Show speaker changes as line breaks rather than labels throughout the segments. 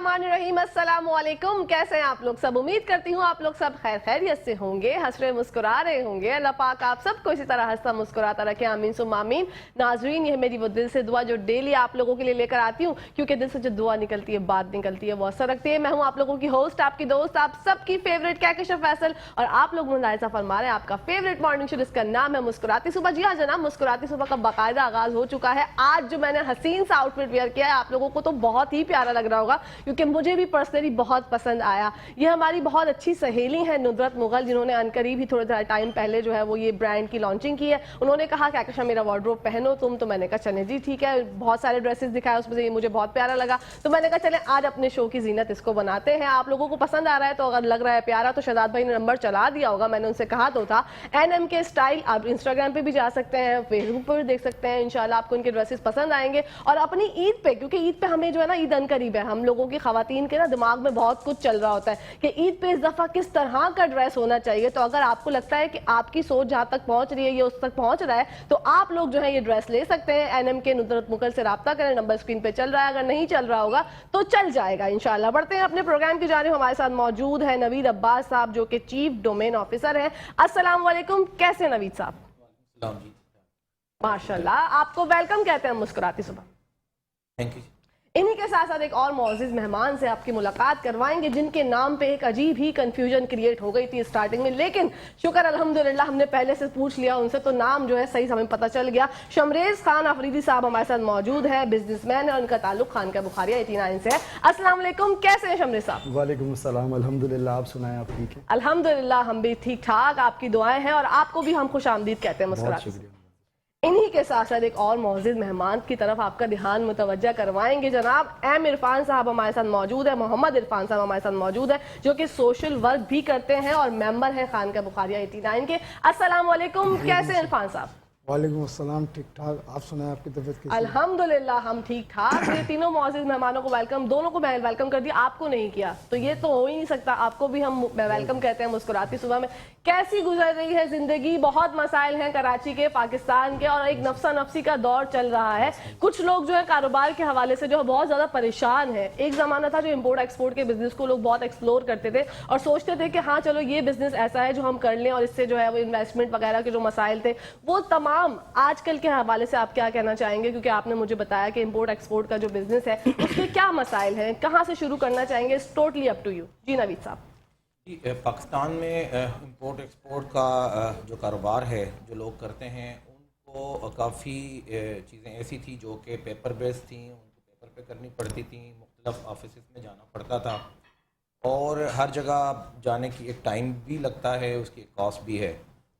बिस्मिल्लाहिर्रहमानिर्रहीम। अस्सलाम वालेकुम। कैसे हैं आप लोग सब? उम्मीद करती हूँ आप लोग सब खैर खैरियत से होंगे, हंस रहे मुस्कुरा रहे होंगे। अल्लाह पाक आप सबको इसी तरह हंसता मुस्कुराता रखे, आमीन सुम्मा आमीन। नाजरीन, यह मेरी वो दिल से दुआ जो डेली आप लोगों के लिए लेकर आती हूँ, क्योंकि दिल से जो दुआ निकलती है, बात निकलती है, वो असर रखती है। मैं हूँ आप लोगों की होस्ट, आपकी दोस्त, आप सबकी फेवरेट कहकशां फैसल, और आप लोग मुलाहिजा फरमा रहे हैं आपका फेवरेट मॉर्निंग शो जिसका नाम है मुस्कुराती सुबह। जी हाँ जनाब, मुस्कुराती सुबह का बाकायदा आगाज हो चुका है। आज जो मैंने हसीन सा आउटफिट वेयर किया है, आप लोगों को तो बहुत ही प्यारा लग रहा होगा, क्योंकि मुझे भी पर्सनली बहुत पसंद आया। ये हमारी बहुत अच्छी सहेली है नुदरत मुगल, जिन्होंने अनकरीब ही थोड़े टाइम पहले जो है वो ये ब्रांड की लॉन्चिंग की है। उन्होंने कहा कहकशां मेरा वार्डरोब पहनो तुम, तो मैंने कहा चले जी ठीक है। बहुत सारे ड्रेसेस दिखाए, उसमें से ये मुझे बहुत प्यारा लगा, तो मैंने कहा चले आज अपने शो की जीनत इसको बनाते हैं। आप लोगों को पसंद आ रहा है तो अगर लग रहा है प्यारा तो शहजाद भाई ने नंबर चला दिया होगा, मैंने उनसे कहा तो था। NM के स्टाइल, आप इंस्टाग्राम पे भी जा सकते हैं, फेसबुक पर भी देख सकते हैं। इंशाल्लाह आपको इनके ड्रेसेस पसंद आएंगे। और अपनी ईद पे, क्योंकि ईद पे हमें जो है ना, ईद अनकरीब है, हम लोगों की खवातीन के ना दिमाग में बहुत कुछ चल रहा होता है कि ईद पे इस दफा किस तरह का ड्रेस होना चाहिए। तो अगर आपको लगता है कि आपकी सोच जहां तक पहुंच रही है, ये उस तक पहुंच रहा है, तो आप लोग जो है ये ड्रेस ले सकते हैं। NM के नुदरत मुगल से राब्ता करें, नंबर स्क्रीन पे चल रहा है। अगर नहीं चल रहा होगा तो चल जाएगा इंशाल्लाह। बढ़ते हैं अपने प्रोग्राम की जानिब। हमारे साथ मौजूद है नवीद अब्बास साहब, जो कि चीफ डोमेन ऑफिसर है। अस्सलाम वालेकुम, कैसे नवीद साहब? माशाल्लाह, आपको वेलकम कहते हैं मुस्कुराती सुबह।
Thank you.
इन्हीं के साथ साथ एक और मौजूद मेहमान से आपकी मुलाकात करवाएंगे, जिनके नाम पे एक अजीब ही कंफ्यूजन क्रिएट हो गई थी स्टार्टिंग में, लेकिन शुक्र अल्हम्दुलिल्लाह हमने पहले से पूछ लिया उनसे, तो नाम जो है सही हमें पता चल गया। शमरेज खान अफरीदी साहब हमारे साथ मौजूद है, बिजनेसमैन है, उनका ताल्लुक खान का बुखारिया 89 से है। अस्सलाम वालेकुम, कैसे हैं शमरेज साहब?
वालेकुम अस्सलाम, अल्हम्दुलिल्लाह। आप सुनाएं, आप ठीक है?
अल्हम्दुलिल्लाह हम भी ठीक ठाक, आपकी दुआएं हैं, और आपको भी हम खुश आमदीद कहते हैं मुस्कुराते। इन्हीं के साथ साथ एक और मौजूद मेहमान की तरफ आपका ध्यान मुतवज्जा करवाएंगे। जनाब M इरफान साहब हमारे साथ मौजूद है, मोहम्मद इरफान साहब हमारे साथ मौजूद है, जो कि सोशल वर्क भी करते हैं और मेंबर है खान का बुखारिया 89 के। अस्सलाम वालेकुम, कैसे हैं इरफान साहब?
वालेकुम अस्सलाम, ठीक ठाक। आप सुनाएं, आपकी तबीयत कैसी है?
अल्हम्दुलिल्लाह हम ठीक ठाक। ये तीनों मौजूद मेहमानों को वेलकम, दोनों को मैं वेलकम कर दिया, आपको नहीं किया, तो ये तो हो ही नहीं सकता। आपको भी हम वेलकम कहते हैं मुस्कुराती सुबह में। कैसी गुजर रही है जिंदगी? बहुत मसाइल हैं कराची के, पाकिस्तान के, और एक नफसा नफसी का दौर चल रहा है। कुछ लोग जो है कारोबार के हवाले से जो है बहुत ज्यादा परेशान है। एक जमाना था जो इम्पोर्ट एक्सपोर्ट के बिजनेस को लोग बहुत एक्सप्लोर करते थे और सोचते थे कि हाँ चलो ये बिजनेस ऐसा है जो हम कर लें, और इससे जो है वो इन्वेस्टमेंट वगैरह के जो मसाइल थे वो तमाम आजकल के हवाले से आप क्या कहना चाहेंगे? क्योंकि आपने मुझे बताया कि इंपोर्ट एक्सपोर्ट का जो बिजनेस है उसके क्या मसाइल हैं, कहाँ से शुरू करना चाहेंगे? It's totally up to you. जी नवीद साहब।
पाकिस्तान में इंपोर्ट एक्सपोर्ट का जो कारोबार है, जो लोग करते हैं, उनको काफ़ी चीज़ें ऐसी थी जो कि पेपर बेस्ड थी, उनको पेपर पे करनी पड़ती थी, मुख्तलिफ ऑफिस में जाना पड़ता था, और हर जगह जाने की एक टाइम भी लगता है, उसकी एक कॉस्ट भी है।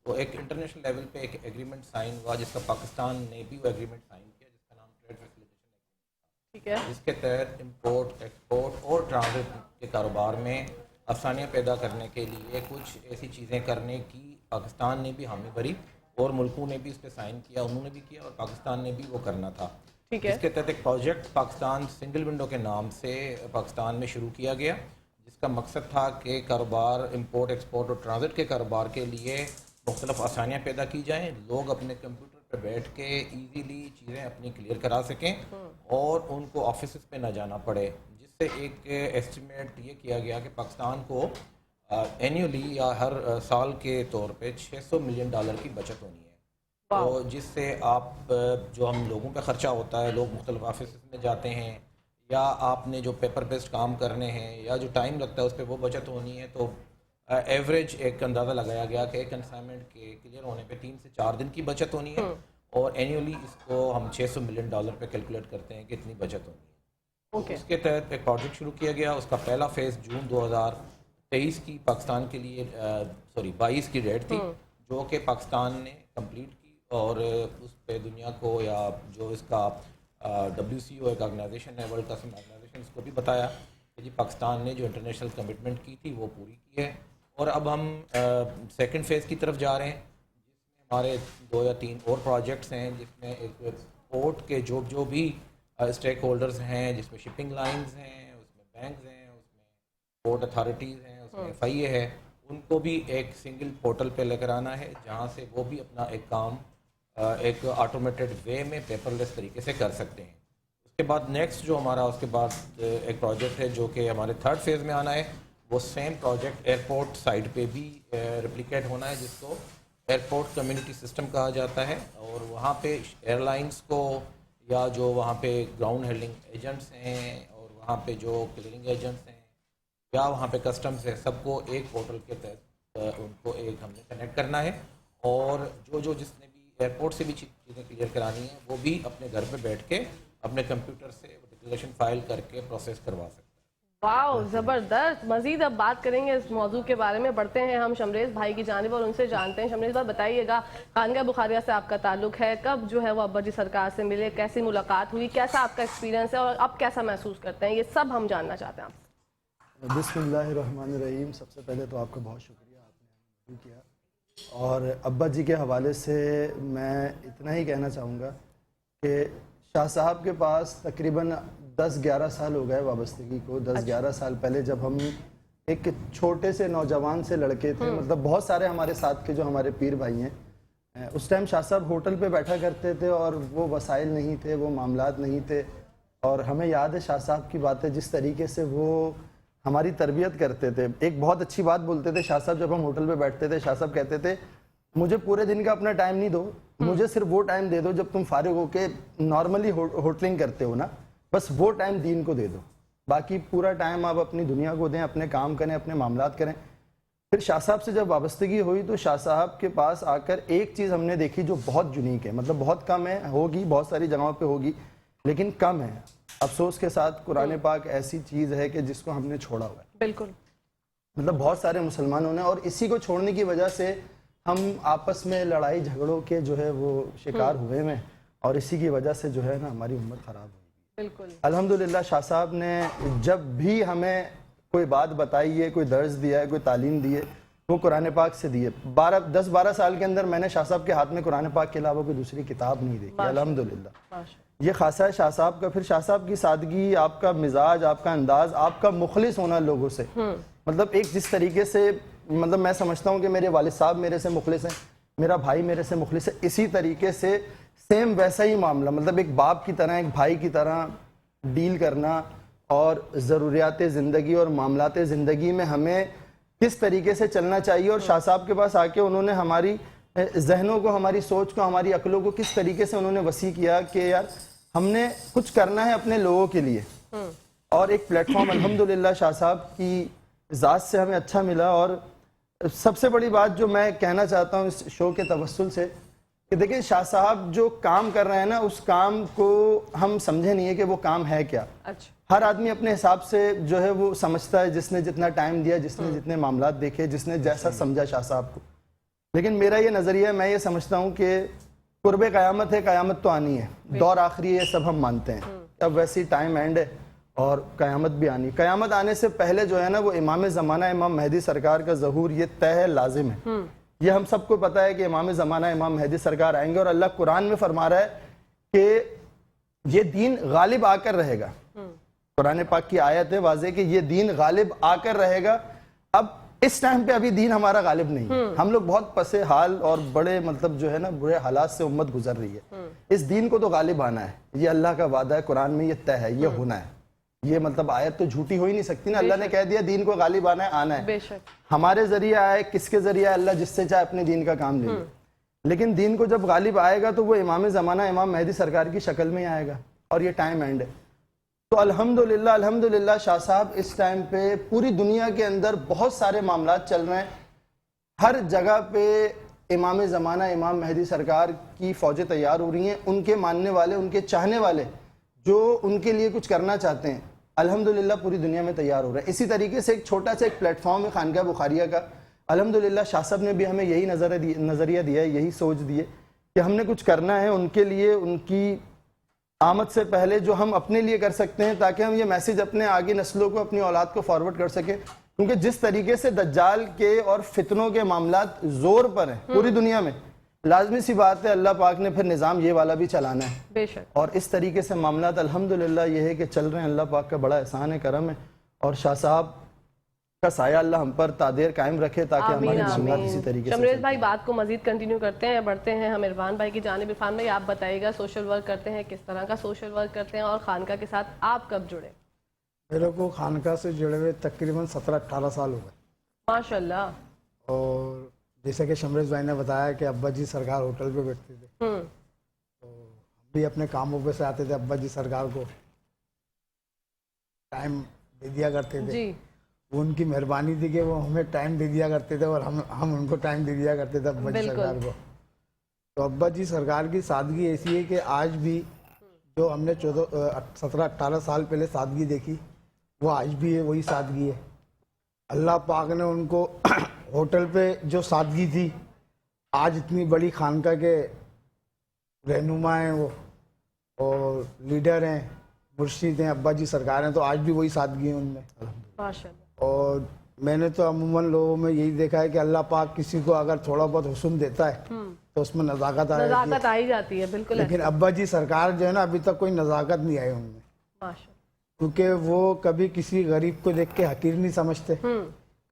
तो एक इंटरनेशनल लेवल पे एक एग्रीमेंट साइन हुआ, जिसका पाकिस्तान ने भी वो एग्रीमेंट साइन किया, जिसका नाम ट्रेड फैसिलिटेशन एग्रीमेंट, ठीक है, जिसके तहत इंपोर्ट एक्सपोर्ट और ट्रांजिट के कारोबार में आसानियाँ पैदा करने के लिए कुछ ऐसी चीज़ें करने की पाकिस्तान ने भी हामी भरी, और मुल्कों ने भी इस पर साइन किया, उन्होंने भी किया और पाकिस्तान ने भी वो करना था। ठीक है। इसके तहत एक प्रोजेक्ट पाकिस्तान सिंगल विंडो के नाम से पाकिस्तान में शुरू किया गया, जिसका मकसद था कि कारोबार, इंपोर्ट एक्सपोर्ट और ट्रांजिट के कारोबार के लिए मुख्तलिफ आसानियाँ पैदा की जाएँ, लोग अपने कंप्यूटर पर बैठ के ईजीली चीज़ें अपनी क्लियर करा सकें और उनको ऑफिस पे ना जाना पड़े। जिससे एक एस्टिमेट ये किया गया कि पाकिस्तान को एनुअली या हर साल के तौर पे $600 मिलियन की बचत होनी है। तो जिससे आप जो हम लोगों पे ख़र्चा होता है, लोग मुख्तलिफ ऑफिस में जाते हैं, या आपने जो पेपर बेस्ड काम करने हैं, या जो टाइम लगता है उस पर वो बचत होनी है। तो एवरेज एक अंदाज़ा लगाया गया कि एक असाइनमेंट के क्लियर होने पे 3 से 4 दिन की बचत होनी है, और एनुअली इसको हम $600 मिलियन पे कैलकुलेट करते हैं कि इतनी बचत होनी है। तो इसके तहत एक प्रोजेक्ट शुरू किया गया। उसका पहला फेज़ जून 2023 की पाकिस्तान के लिए 22 की डेट थी, जो कि पाकिस्तान ने कंप्लीट की, और उस पर दुनिया को, या जो इसका WCO एक ऑर्गेनाइजेशन है, वर्ल्ड कस्टम ऑर्गेनाइजेशन, इसको भी बताया कि जी पाकिस्तान ने जो इंटरनेशनल कमिटमेंट की थी वो पूरी की है। और अब हम सेकंड फेज़ की तरफ जा रहे हैं, जिसमें हमारे 2 या 3 और प्रोजेक्ट्स हैं, जिसमें एक पोर्ट के जो भी स्टेक होल्डर्स हैं, जिसमें शिपिंग लाइंस हैं, उसमें बैंक्स हैं, उसमें पोर्ट अथॉरिटीज़ हैं, उसमें FIA है, उनको भी एक सिंगल पोर्टल पे लेकर आना है, जहाँ से वो भी अपना एक काम एक ऑटोमेटेड वे में पेपरलेस तरीके से कर सकते हैं। کے بعد نیکسٹ جو ہمارا اس کے بعد ایک پروجیکٹ ہے جو کہ ہمارے 3rd فیز میں آنا ہے، وہ سیم پروجیکٹ ایئرپورٹ سائٹ پہ بھی ریپلیکیٹ ہونا ہے، جس کو ایئرپورٹ کمیونٹی سسٹم کہا جاتا ہے. اور وہاں پہ ایئر لائنس کو یا جو وہاں پہ گراؤنڈ ہینڈلنگ ایجنٹس ہیں اور وہاں پہ جو کلیئرنگ ایجنٹس ہیں یا وہاں پہ کسٹمز ہے، سب کو ایک پورٹل کے تحت ان کو ایک ہم نے کنیکٹ کرنا ہے. اور جس نے بھی ایئرپورٹ سے بھی چیزیں کلیئر کرانی ہیں وہ بھی اپنے گھر پہ بیٹھ کے اپنے کمپیوٹر سے ڈکلریشن فائل کر کے پروسیس کروا سکتے ہیں.
واو زبردست. مزید اب بات کریں گے اس موضوع کے بارے میں. بڑھتے ہیں ہم شمریز بھائی کی جانب اور ان سے جانتے ہیں. شمریز بھائی بتائیے گا، خانقاہ بخاریہ سے آپ کا تعلق ہے، کب جو ہے وہ ابا جی سرکار سے ملے، کیسی ملاقات ہوئی، کیسا آپ کا ایکسپیرینس ہے اور اب کیسا محسوس کرتے ہیں، یہ سب ہم جاننا چاہتے ہیں آپ سے.
بسم اللہ الرحمن الرحیم. سب سے پہلے تو آپ کا بہت شکریہ، آپ نے ہمیں کیا. اور ابا جی کے حوالے سے میں اتنا ہی کہنا چاہوں گا کہ شاہ صاحب کے پاس تقریباً 10-11 سال ہو گئے وابستگی کو. 10-11 سال پہلے جب ہم ایک چھوٹے سے نوجوان سے لڑکے تھے، مطلب بہت سارے ہمارے ساتھ کے جو ہمارے پیر بھائی ہیں، اس ٹائم شاہ صاحب ہوٹل پہ بیٹھا کرتے تھے اور وہ وسائل نہیں تھے، وہ معاملات نہیں تھے. اور ہمیں یاد ہے شاہ صاحب کی باتیں، جس طریقے سے وہ ہماری تربیت کرتے تھے. ایک بہت اچھی بات بولتے تھے شاہ صاحب جب ہم ہوٹل پہ بیٹھتے تھے. شاہ صاحب کہتے تھے مجھے پورے دن کا اپنا ٹائم نہیں دو، مجھے صرف وہ ٹائم دے دو جب تم فارغ ہو کے نارملی ہوٹلنگ کرتے ہو نا، بس وہ ٹائم دین کو دے دو، باقی پورا ٹائم آپ اپنی دنیا کو دیں، اپنے کام کریں، اپنے معاملات کریں. پھر شاہ صاحب سے جب وابستگی ہوئی تو شاہ صاحب کے پاس آ کر ایک چیز ہم نے دیکھی جو بہت یونیک ہے، مطلب بہت کم ہے، ہوگی بہت ساری جگہوں پہ ہوگی لیکن کم ہے. افسوس کے ساتھ قرآن پاک ایسی چیز ہے کہ جس کو ہم نے چھوڑا ہوا ہے.
بالکل.
مطلب بہت سارے مسلمانوں نے، اور اسی کو چھوڑنے کی وجہ سے ہم آپس میں لڑائی جھگڑوں کے جو ہے وہ شکار ہوئے ہیں، اور اسی کی وجہ سے جو ہے نا ہماری امت خراب ہوئی.
بالکل.
الحمدللہ شاہ صاحب نے جب بھی ہمیں کوئی بات بتائی ہے، کوئی درس دیا ہے، کوئی تعلیم دی ہے، وہ قرآن پاک سے دی ہے. 10-12 سال کے اندر میں نے شاہ صاحب کے ہاتھ میں قرآن پاک کے علاوہ کوئی دوسری کتاب نہیں دیکھی. الحمدللہ یہ خاصہ ہے شاہ صاحب کا. پھر شاہ صاحب کی سادگی، آپ کا مزاج، آپ کا انداز، آپ کا مخلص ہونا لوگوں سے، مطلب ایک جس طریقے سے، مطلب میں سمجھتا ہوں کہ میرے والد صاحب میرے سے مخلص ہیں، میرا بھائی میرے سے مخلص ہے، اسی طریقے سے سیم ویسا ہی معاملہ، مطلب ایک باپ کی طرح، ایک بھائی کی طرح ڈیل کرنا، اور ضروریات زندگی اور معاملات زندگی میں ہمیں کس طریقے سے چلنا چاہیے. اور شاہ صاحب کے پاس آ کے انہوں نے ہماری ذہنوں کو، ہماری سوچ کو، ہماری عقلوں کو کس طریقے سے انہوں نے وسیع کیا کہ یار ہم نے کچھ کرنا ہے اپنے لوگوں کے لیے. اور ایک پلیٹ فارم الحمدللہ شاہ صاحب کی ذات سے ہمیں اچھا ملا. اور سب سے بڑی بات جو میں کہنا چاہتا ہوں اس شو کے توسل سے کہ دیکھیں شاہ صاحب جو کام کر رہے ہیں نا، اس کام کو ہم سمجھے نہیں ہے کہ وہ کام ہے کیا. ہر آدمی اپنے حساب سے جو ہے وہ سمجھتا ہے، جس نے جتنا ٹائم دیا، جس نے جتنے معاملات دیکھے، جس نے جیسا سمجھا شاہ صاحب کو. لیکن میرا یہ نظریہ ہے، میں یہ سمجھتا ہوں کہ قرب قیامت ہے، قیامت تو آنی ہے، دور آخری ہے، یہ سب ہم مانتے ہیں. اب ویسی ٹائم اینڈ ہے اور قیامت بھی آنی. قیامت آنے سے پہلے جو ہے نا وہ امام زمانہ امام مہدی سرکار کا ظہور یہ طے ہے، لازم ہے. یہ ہم سب کو پتہ ہے کہ امام زمانہ امام مہدی سرکار آئیں گے. اور اللہ قرآن میں فرما رہا ہے کہ یہ دین غالب آ کر رہے گا. قرآن پاک کی آیت ہے واضح کہ یہ دین غالب آ کر رہے گا. اب اس ٹائم پہ ابھی دین ہمارا غالب نہیں ہے. ہم لوگ بہت پسے حال اور بڑے مطلب جو ہے نا برے حالات سے امت گزر رہی ہے. اس دین کو تو غالب آنا ہے، یہ اللہ کا وعدہ ہے، قرآن میں یہ طے ہے، یہ ہونا ہے. یہ مطلب آیت تو جھوٹی ہو ہی نہیں سکتی نا. اللہ نے کہہ دیا دین کو غالب آنا ہے، آنا ہے. ہمارے ذریعہ آئے، کس کے ذریعہ؟ اللہ جس سے چاہے اپنے دین کا کام لے لے. لیکن دین کو جب غالب آئے گا تو وہ امام زمانہ امام مہدی سرکار کی شکل میں ہی آئے گا، اور یہ ٹائم اینڈ ہے. تو الحمدللہ شاہ صاحب اس ٹائم پہ پوری دنیا کے اندر بہت سارے معاملات چل رہے ہیں. ہر جگہ پہ امام زمانہ امام مہدی سرکار کی فوجیں تیار ہو رہی ہیں. ان کے ماننے والے، ان کے چاہنے والے جو ان کے لیے کچھ کرنا چاہتے ہیں، الحمدللہ پوری دنیا میں تیار ہو رہے ہیں. اسی طریقے سے ایک چھوٹا سا ایک پلیٹ فارم ہے خانقاہ بخاریہ کا. الحمدللہ شاہ صاحب نے بھی ہمیں یہی نظریہ دیا ہے، یہی سوچ دی ہے کہ ہم نے کچھ کرنا ہے ان کے لیے، ان کی آمد سے پہلے جو ہم اپنے لیے کر سکتے ہیں، تاکہ ہم یہ میسیج اپنے آگے نسلوں کو، اپنی اولاد کو فارورڈ کر سکیں. کیونکہ جس طریقے سے دجال کے اور فتنوں کے معاملات زور پر ہیں پوری دنیا میں، لازمی سی بات ہے اللہ پاک نے پھر نظام یہ والا بھی چلانا ہے.
بے شک. اور
اس طریقے سے معاملات الحمدللہ یہ ہے کہ چل رہے ہیں. اللہ پاک کا بڑا احسان ہے، کرم ہے. اور شاہ صاحب کا سایہ اللہ ہم پر تادیر قائم رکھے تاکہ ہماری سنت اسی طریقے سے
شمریز بھائی بات کو مزید کنٹینیو کرتے ہیں، بڑھتے ہیں ہم عرفان بھائی کی جانب۔ عرفان بھائی آپ بتائیے گا سوشل ورک کرتے ہیں، کس طرح کا سوشل ورک کرتے ہیں اور خانقاہ کے ساتھ آپ کب جڑے؟
میرے کو خانقاہ سے جڑے ہوئے تقریباً 17-18 سال ہو گئے،
ماشاء اللہ۔
اور جیسے کہ شمریز بھائی نے بتایا کہ ابا جی سرکار ہوٹل پہ بیٹھتے تھے، تو ہم بھی اپنے کاموں پہ سے آتے تھے، ابا جی سرکار کو ٹائم دے دیا کرتے تھے۔
جی
وہ ان کی مہربانی تھی کہ وہ ہمیں ٹائم دے دیا کرتے تھے اور ہم ان کو ٹائم دے دیا کرتے تھے ابا جی سرکار کو۔ تو ابا جی سرکار کی سادگی ایسی ہے کہ آج بھی جو ہم نے 17-18 سال پہلے سادگی دیکھی وہ آج بھی ہے، وہی سادگی ہے۔ اللہ پاک نے ان کو ہوٹل پہ جو سادگی تھی، آج اتنی بڑی خانقاہ کے رہنما ہیں وہ اور لیڈر ہیں، مرشد ہیں، ابا جی سرکار ہیں، تو آج بھی وہی سادگی ہے ان میں۔
ماشاء اللہ۔
اور میں نے تو عموماً لوگوں میں یہی دیکھا ہے کہ اللہ پاک کسی کو اگر تھوڑا بہت حسن دیتا ہے تو اس میں نزاکت آ جاتی ہے،
نزاکت آئی جاتی ہے، بالکل۔
لیکن ابا جی سرکار جو ہے نا ابھی تک کوئی نزاکت نہیں آئی ان میں،
ماشاء
کیونکہ وہ کبھی کسی غریب کو دیکھ کے حقیر نہیں سمجھتے،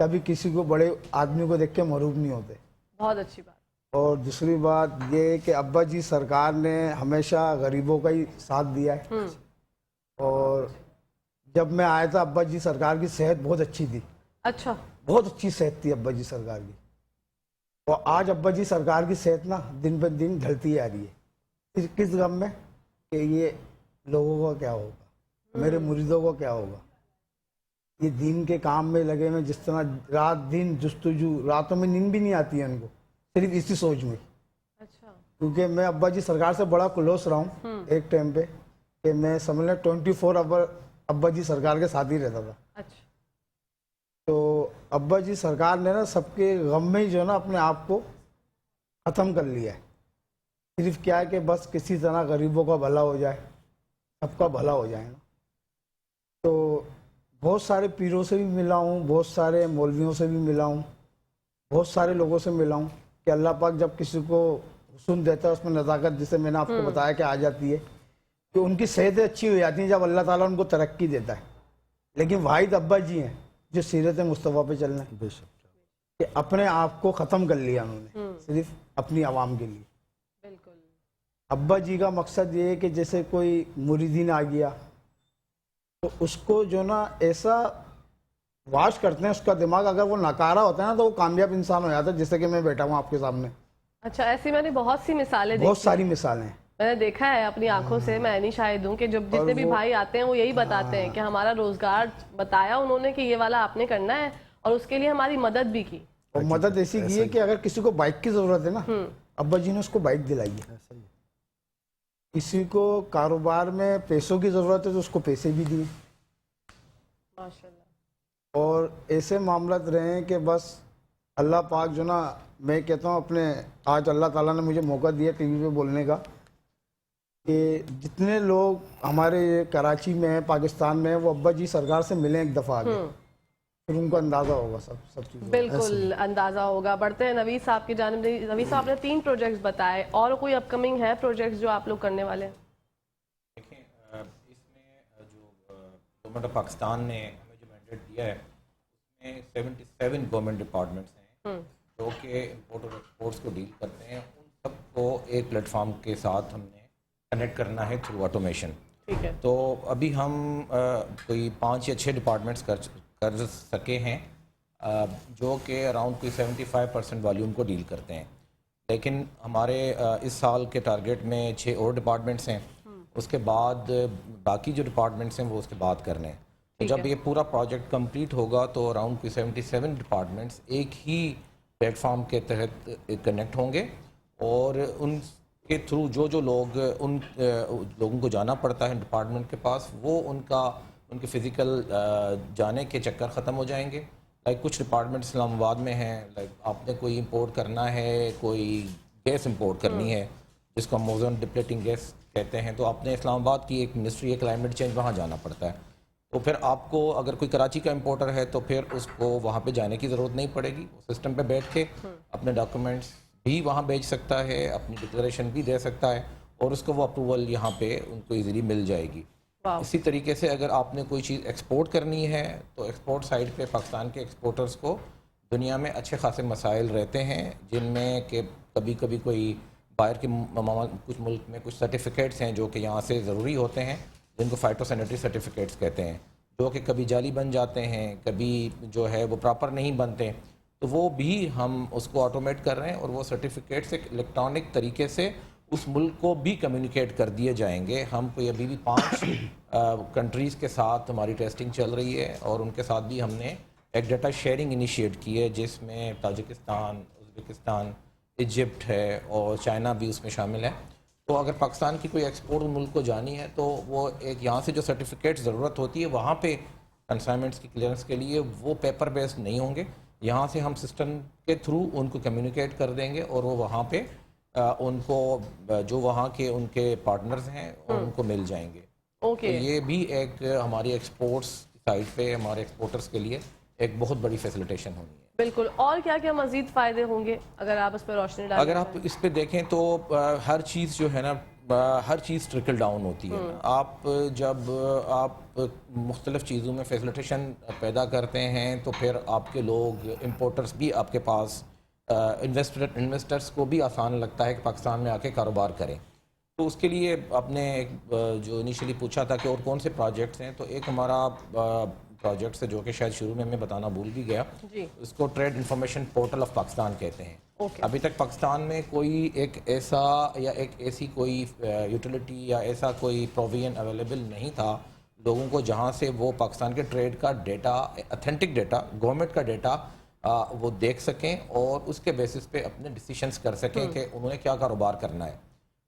کبھی کسی کو بڑے آدمی کو دیکھ کے مغرور نہیں ہوتے۔
بہت اچھی بات۔
اور دوسری بات یہ کہ ابا جی سرکار نے ہمیشہ غریبوں کا ہی ساتھ دیا ہے، اور جب میں آیا تھا ابا جی سرکار کی صحت بہت اچھی تھی،
اچھا،
بہت اچھی صحت تھی ابا جی سرکار کی، اور آج ابا جی سرکار کی صحت نا دن بہ دن ڈھلتی آ رہی ہے۔ کس غم میں کہ یہ لوگوں کو کیا ہوگا، میرے مریدوں کو کیا ہوگا، یہ دین کے کام میں لگے ہوئے، جس طرح رات دن جستجو، راتوں میں نیند بھی نہیں آتی ہے ان کو، صرف اسی سوچ میں۔
اچھا،
کیونکہ میں ابا جی سرکار سے بڑا کلوس رہا ہوں ایک ٹائم پہ، کہ میں سمجھ لیں 24 آور ابا جی سرکار کے ساتھ ہی رہتا تھا۔
اچھا،
تو ابا جی سرکار نے نا سب کے غم میں ہی جو ہے نا اپنے آپ کو ختم کر لیا ہے، صرف کیا ہے کہ بس کسی طرح غریبوں کا بھلا ہو جائے، سب کا بھلا ہو جائے نا۔ تو بہت سارے پیروں سے بھی ملا ہوں، بہت سارے مولویوں سے بھی ملا ہوں، بہت سارے لوگوں سے ملا ہوں کہ اللہ پاک جب کسی کو حسن دیتا ہے اس میں نزاکت، جسے میں نے آپ کو بتایا کہ آ جاتی ہے، کہ ان کی صحتیں اچھی ہو جاتی ہیں جب اللہ تعالیٰ ان کو ترقی دیتا ہے۔ لیکن واحد ابا جی ہیں جو سیرت مصطفیٰ پہ چل رہے ہیں،
بے شک۔
کہ اپنے آپ کو ختم کر لیا انہوں نے صرف اپنی عوام کے لیے۔
بالکل۔
ابا جی کا مقصد یہ ہے کہ جیسے کوئی مریدین آ گیا تو اس کو جو نا ایسا واش کرتے ہیں اس کا دماغ، اگر وہ ناکارہ ہوتا ہے نا تو وہ کامیاب انسان ہو جاتا ہے، جیسے کہ میں بیٹھا ہوں آپ کے سامنے۔
اچھا، ایسی میں نے بہت سی مثالیں
بہت
دیکھی،
ساری مثالیں ہیں،
میں نے دیکھا ہے اپنی آنکھوں سے، میں نہیں شاہد ہوں کہ جب جتنے بھی بھائی آتے ہیں وہ یہی بتاتے ہیں کہ ہمارا روزگار بتایا انہوں نے کہ یہ والا آپ نے کرنا ہے، اور اس کے لیے ہماری مدد بھی کی۔
اور مدد ایسی کی ہے کہ اگر کسی کو بائک کی ضرورت ہے نا، ابا جی نے اس کو بائک دلائی ہے۔ کسی کو کاروبار میں پیسوں کی ضرورت ہے تو اس کو پیسے بھی دیے،
ماشاء اللہ۔
اور ایسے معاملات رہے ہیں کہ بس اللہ پاک جو نا، میں کہتا ہوں اپنے، آج اللہ تعالیٰ نے مجھے موقع دیا ٹی وی پہ بولنے کا، کہ جتنے لوگ ہمارے کراچی میں ہیں، پاکستان میں ہیں، وہ ابا جی سرکار سے ملیں ایک دفعہ آگے، پھر ان کو اندازہ ہوگا سب چیزوں کا۔
بالکل اندازہ ہوگا۔ بڑھتے ہیں نوید صاحب کی جانب۔ نوید صاحب نے 3 پروجیکٹس بتائے، اور کوئی اپ کمنگ ہے پروجیکٹس جو آپ لوگ کرنے والے ہیں؟
دیکھیں، اس میں جو گورنمنٹ آف پاکستان نے ہمیں جو مینڈیٹ دیا ہے اس میں 77 گورنمنٹ ڈپارٹمنٹس ہیں جو کہ امپورٹ اور ایکسپورٹس کو ڈیل کرتے ہیں، ان سب کو ایک پلیٹ فارم کے ساتھ ہم نے کنیکٹ کرنا ہے تھرو آٹومیشن۔
ٹھیک ہے۔
تو ابھی ہم کوئی 5 یا 6 ڈپارٹمنٹس کر سکے ہیں جو کہ اراؤنڈ کوئی 75% والیوم کو ڈیل کرتے ہیں، لیکن ہمارے اس سال کے ٹارگیٹ میں 6 اور ڈپارٹمنٹس ہیں، اس کے بعد باقی جو ڈپارٹمنٹس ہیں وہ اس کے بعد کرنے ہیں۔ تو جب یہ پورا پروجیکٹ کمپلیٹ ہوگا تو اراؤنڈ کوئی 77 ڈپارٹمنٹس ایک ہی پلیٹ فارم کے تحت کنیکٹ ہوں گے، اور ان کے تھرو جو لوگ ان لوگوں کو جانا پڑتا ہے ڈپارٹمنٹ کے پاس، وہ ان کے فزیکل جانے کے چکر ختم ہو جائیں گے۔ لائک کچھ ڈپارٹمنٹ اسلام آباد میں ہیں، لائک آپ نے کوئی امپورٹ کرنا ہے، کوئی گیس امپورٹ کرنی ہے جس کو ہم اوزون ڈپلیٹنگ گیس کہتے ہیں، تو آپ نے اسلام آباد کی ایک منسٹری ہے کلائمیٹ چینج، وہاں جانا پڑتا ہے۔ تو پھر آپ کو اگر کوئی کراچی کا امپورٹر ہے تو پھر اس کو وہاں پہ جانے کی ضرورت نہیں پڑے گی، وہ سسٹم پہ بیٹھ کے اپنے ڈاکومنٹس بھی وہاں بھیج سکتا ہے، اپنی ڈکلیریشن بھی دے سکتا ہے، اور اس کو وہ اپروول یہاں پہ ان کو ایزیلی مل جائے گی۔ इसी तरीके से अगर आपने कोई चीज़ एक्सपोर्ट करनी है तो एक्सपोर्ट साइड पे पाकिस्तान के एक्सपोर्टर्स को दुनिया में अच्छे खासे मसाइल रहते हैं, जिनमें कि कभी कभी कोई बाहर के कुछ मुल्क में कुछ सर्टिफिकेट्स हैं जो कि यहाँ से ज़रूरी होते हैं, जिनको फाइटोसैनिटरी सर्टिफिकेट्स कहते हैं, जो कि कभी जाली बन जाते हैं, कभी जो है वो प्रॉपर नहीं बनते, तो वो भी हम उसको ऑटोमेट कर रहे हैं और वो सर्टिफिकेट्स एक इलेक्ट्रॉनिक तरीके से उस मुल्क को भी कम्युनिकेट कर दिए जाएंगे। हम कोई अभी भी 5 कंट्रीज़ के साथ हमारी टेस्टिंग चल रही है और उनके साथ भी हमने एक डाटा शेयरिंग इनिशिएट की है, जिसमें ताजिकिस्तान, उज़्बेकिस्तान, इजिप्ट है और चाइना भी उसमें शामिल है। तो अगर पाकिस्तान की कोई एक्सपोर्ट मुल्क को जानी है तो वो एक यहाँ से जो सर्टिफिकेट ज़रूरत होती है वहाँ पे कंसाइनमेंट्स की क्लियरेंस के लिए वो पेपर बेस्ड नहीं होंगे, यहाँ से हम सिस्टम के थ्रू उनको कम्युनिकेट कर देंगे और वो वहाँ पे उनको जो वहाँ के उनके पार्टनर्स हैं उनको मिल जाएंगे। तो ये भी एक हमारी एक्सपोर्ट्स साइड पे हमारे एक्सपोर्टर्स के लिए एक बहुत बड़ी फैसिलिटेशन होनी है।
बिल्कुल। और क्या क्या मजीद फ़ायदे होंगे अगर आप इस पर रोशनी डालें?
अगर आप इस पे देखें तो हर चीज़ जो है ना, हर चीज़ ट्रिकल डाउन होती है। आप जब आप मुख्तलिफ़ चीज़ों में फैसिलिटेशन पैदा करते हैं तो फिर आपके लोग इम्पोर्टर्स भी आपके पास इन्वेस्टर्स को भी आसान लगता है कि पाकिस्तान में आके कारोबार करें। तो उसके लिए आपने जो इनिशियली पूछा था कि और कौन से प्रोजेक्ट्स हैं, तो एक हमारा प्रोजेक्ट्स है जो कि शायद शुरू में मैं बताना भूल भी गया
जी।
इसको trade information portal of Pakistan कहते हैं। अभी तक पाकिस्तान में कोई एक ऐसा या एक ऐसी कोई यूटिलिटी या ऐसा कोई प्रोविजन अवेलेबल नहीं था लोगों को जहां से वो पाकिस्तान के ट्रेड का डेटा, ऑथेंटिक डेटा, गवर्नमेंट का डेटा वो देख सकें और उसके बेसिस पे अपने डिसीशंस कर सकें कि उन्होंने क्या कारोबार करना है।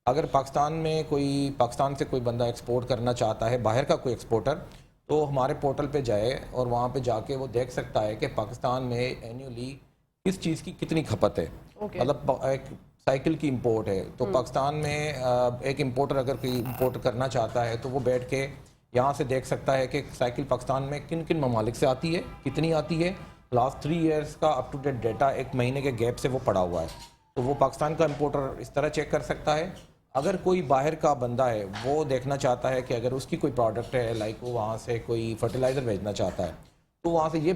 अगर पाकिस्तान से कोई बंदा एक्सपोर्ट करना चाहता है, बाहर का कोई एक्सपोर्टर, तो हमारे पोर्टल पे जाए और वहाँ पे जाके वो देख सकता है कि पाकिस्तान में एनुअली किस चीज़ की कितनी खपत है। मतलब एक साइकिल की इंपोर्ट है तो पाकिस्तान में एक इंपोर्टर अगर कोई इंपोर्ट करना चाहता है तो वो बैठ के यहाँ से देख सकता है कि साइकिल पाकिस्तान में किन किन ममालिक से आती है, कितनी आती है, लास्ट 3 ईयर्स का अप टू डेट डाटा एक महीने के गैप से वो पड़ा हुआ है। तो वो पाकिस्तान का इंपोर्टर इस तरह चेक कर सकता है। अगर कोई बाहर का बंदा है वो देखना चाहता है कि अगर उसकी कोई प्रोडक्ट है, लाइक वो वहाँ से कोई फर्टिलाइज़र भेजना चाहता है, तो वहाँ से ये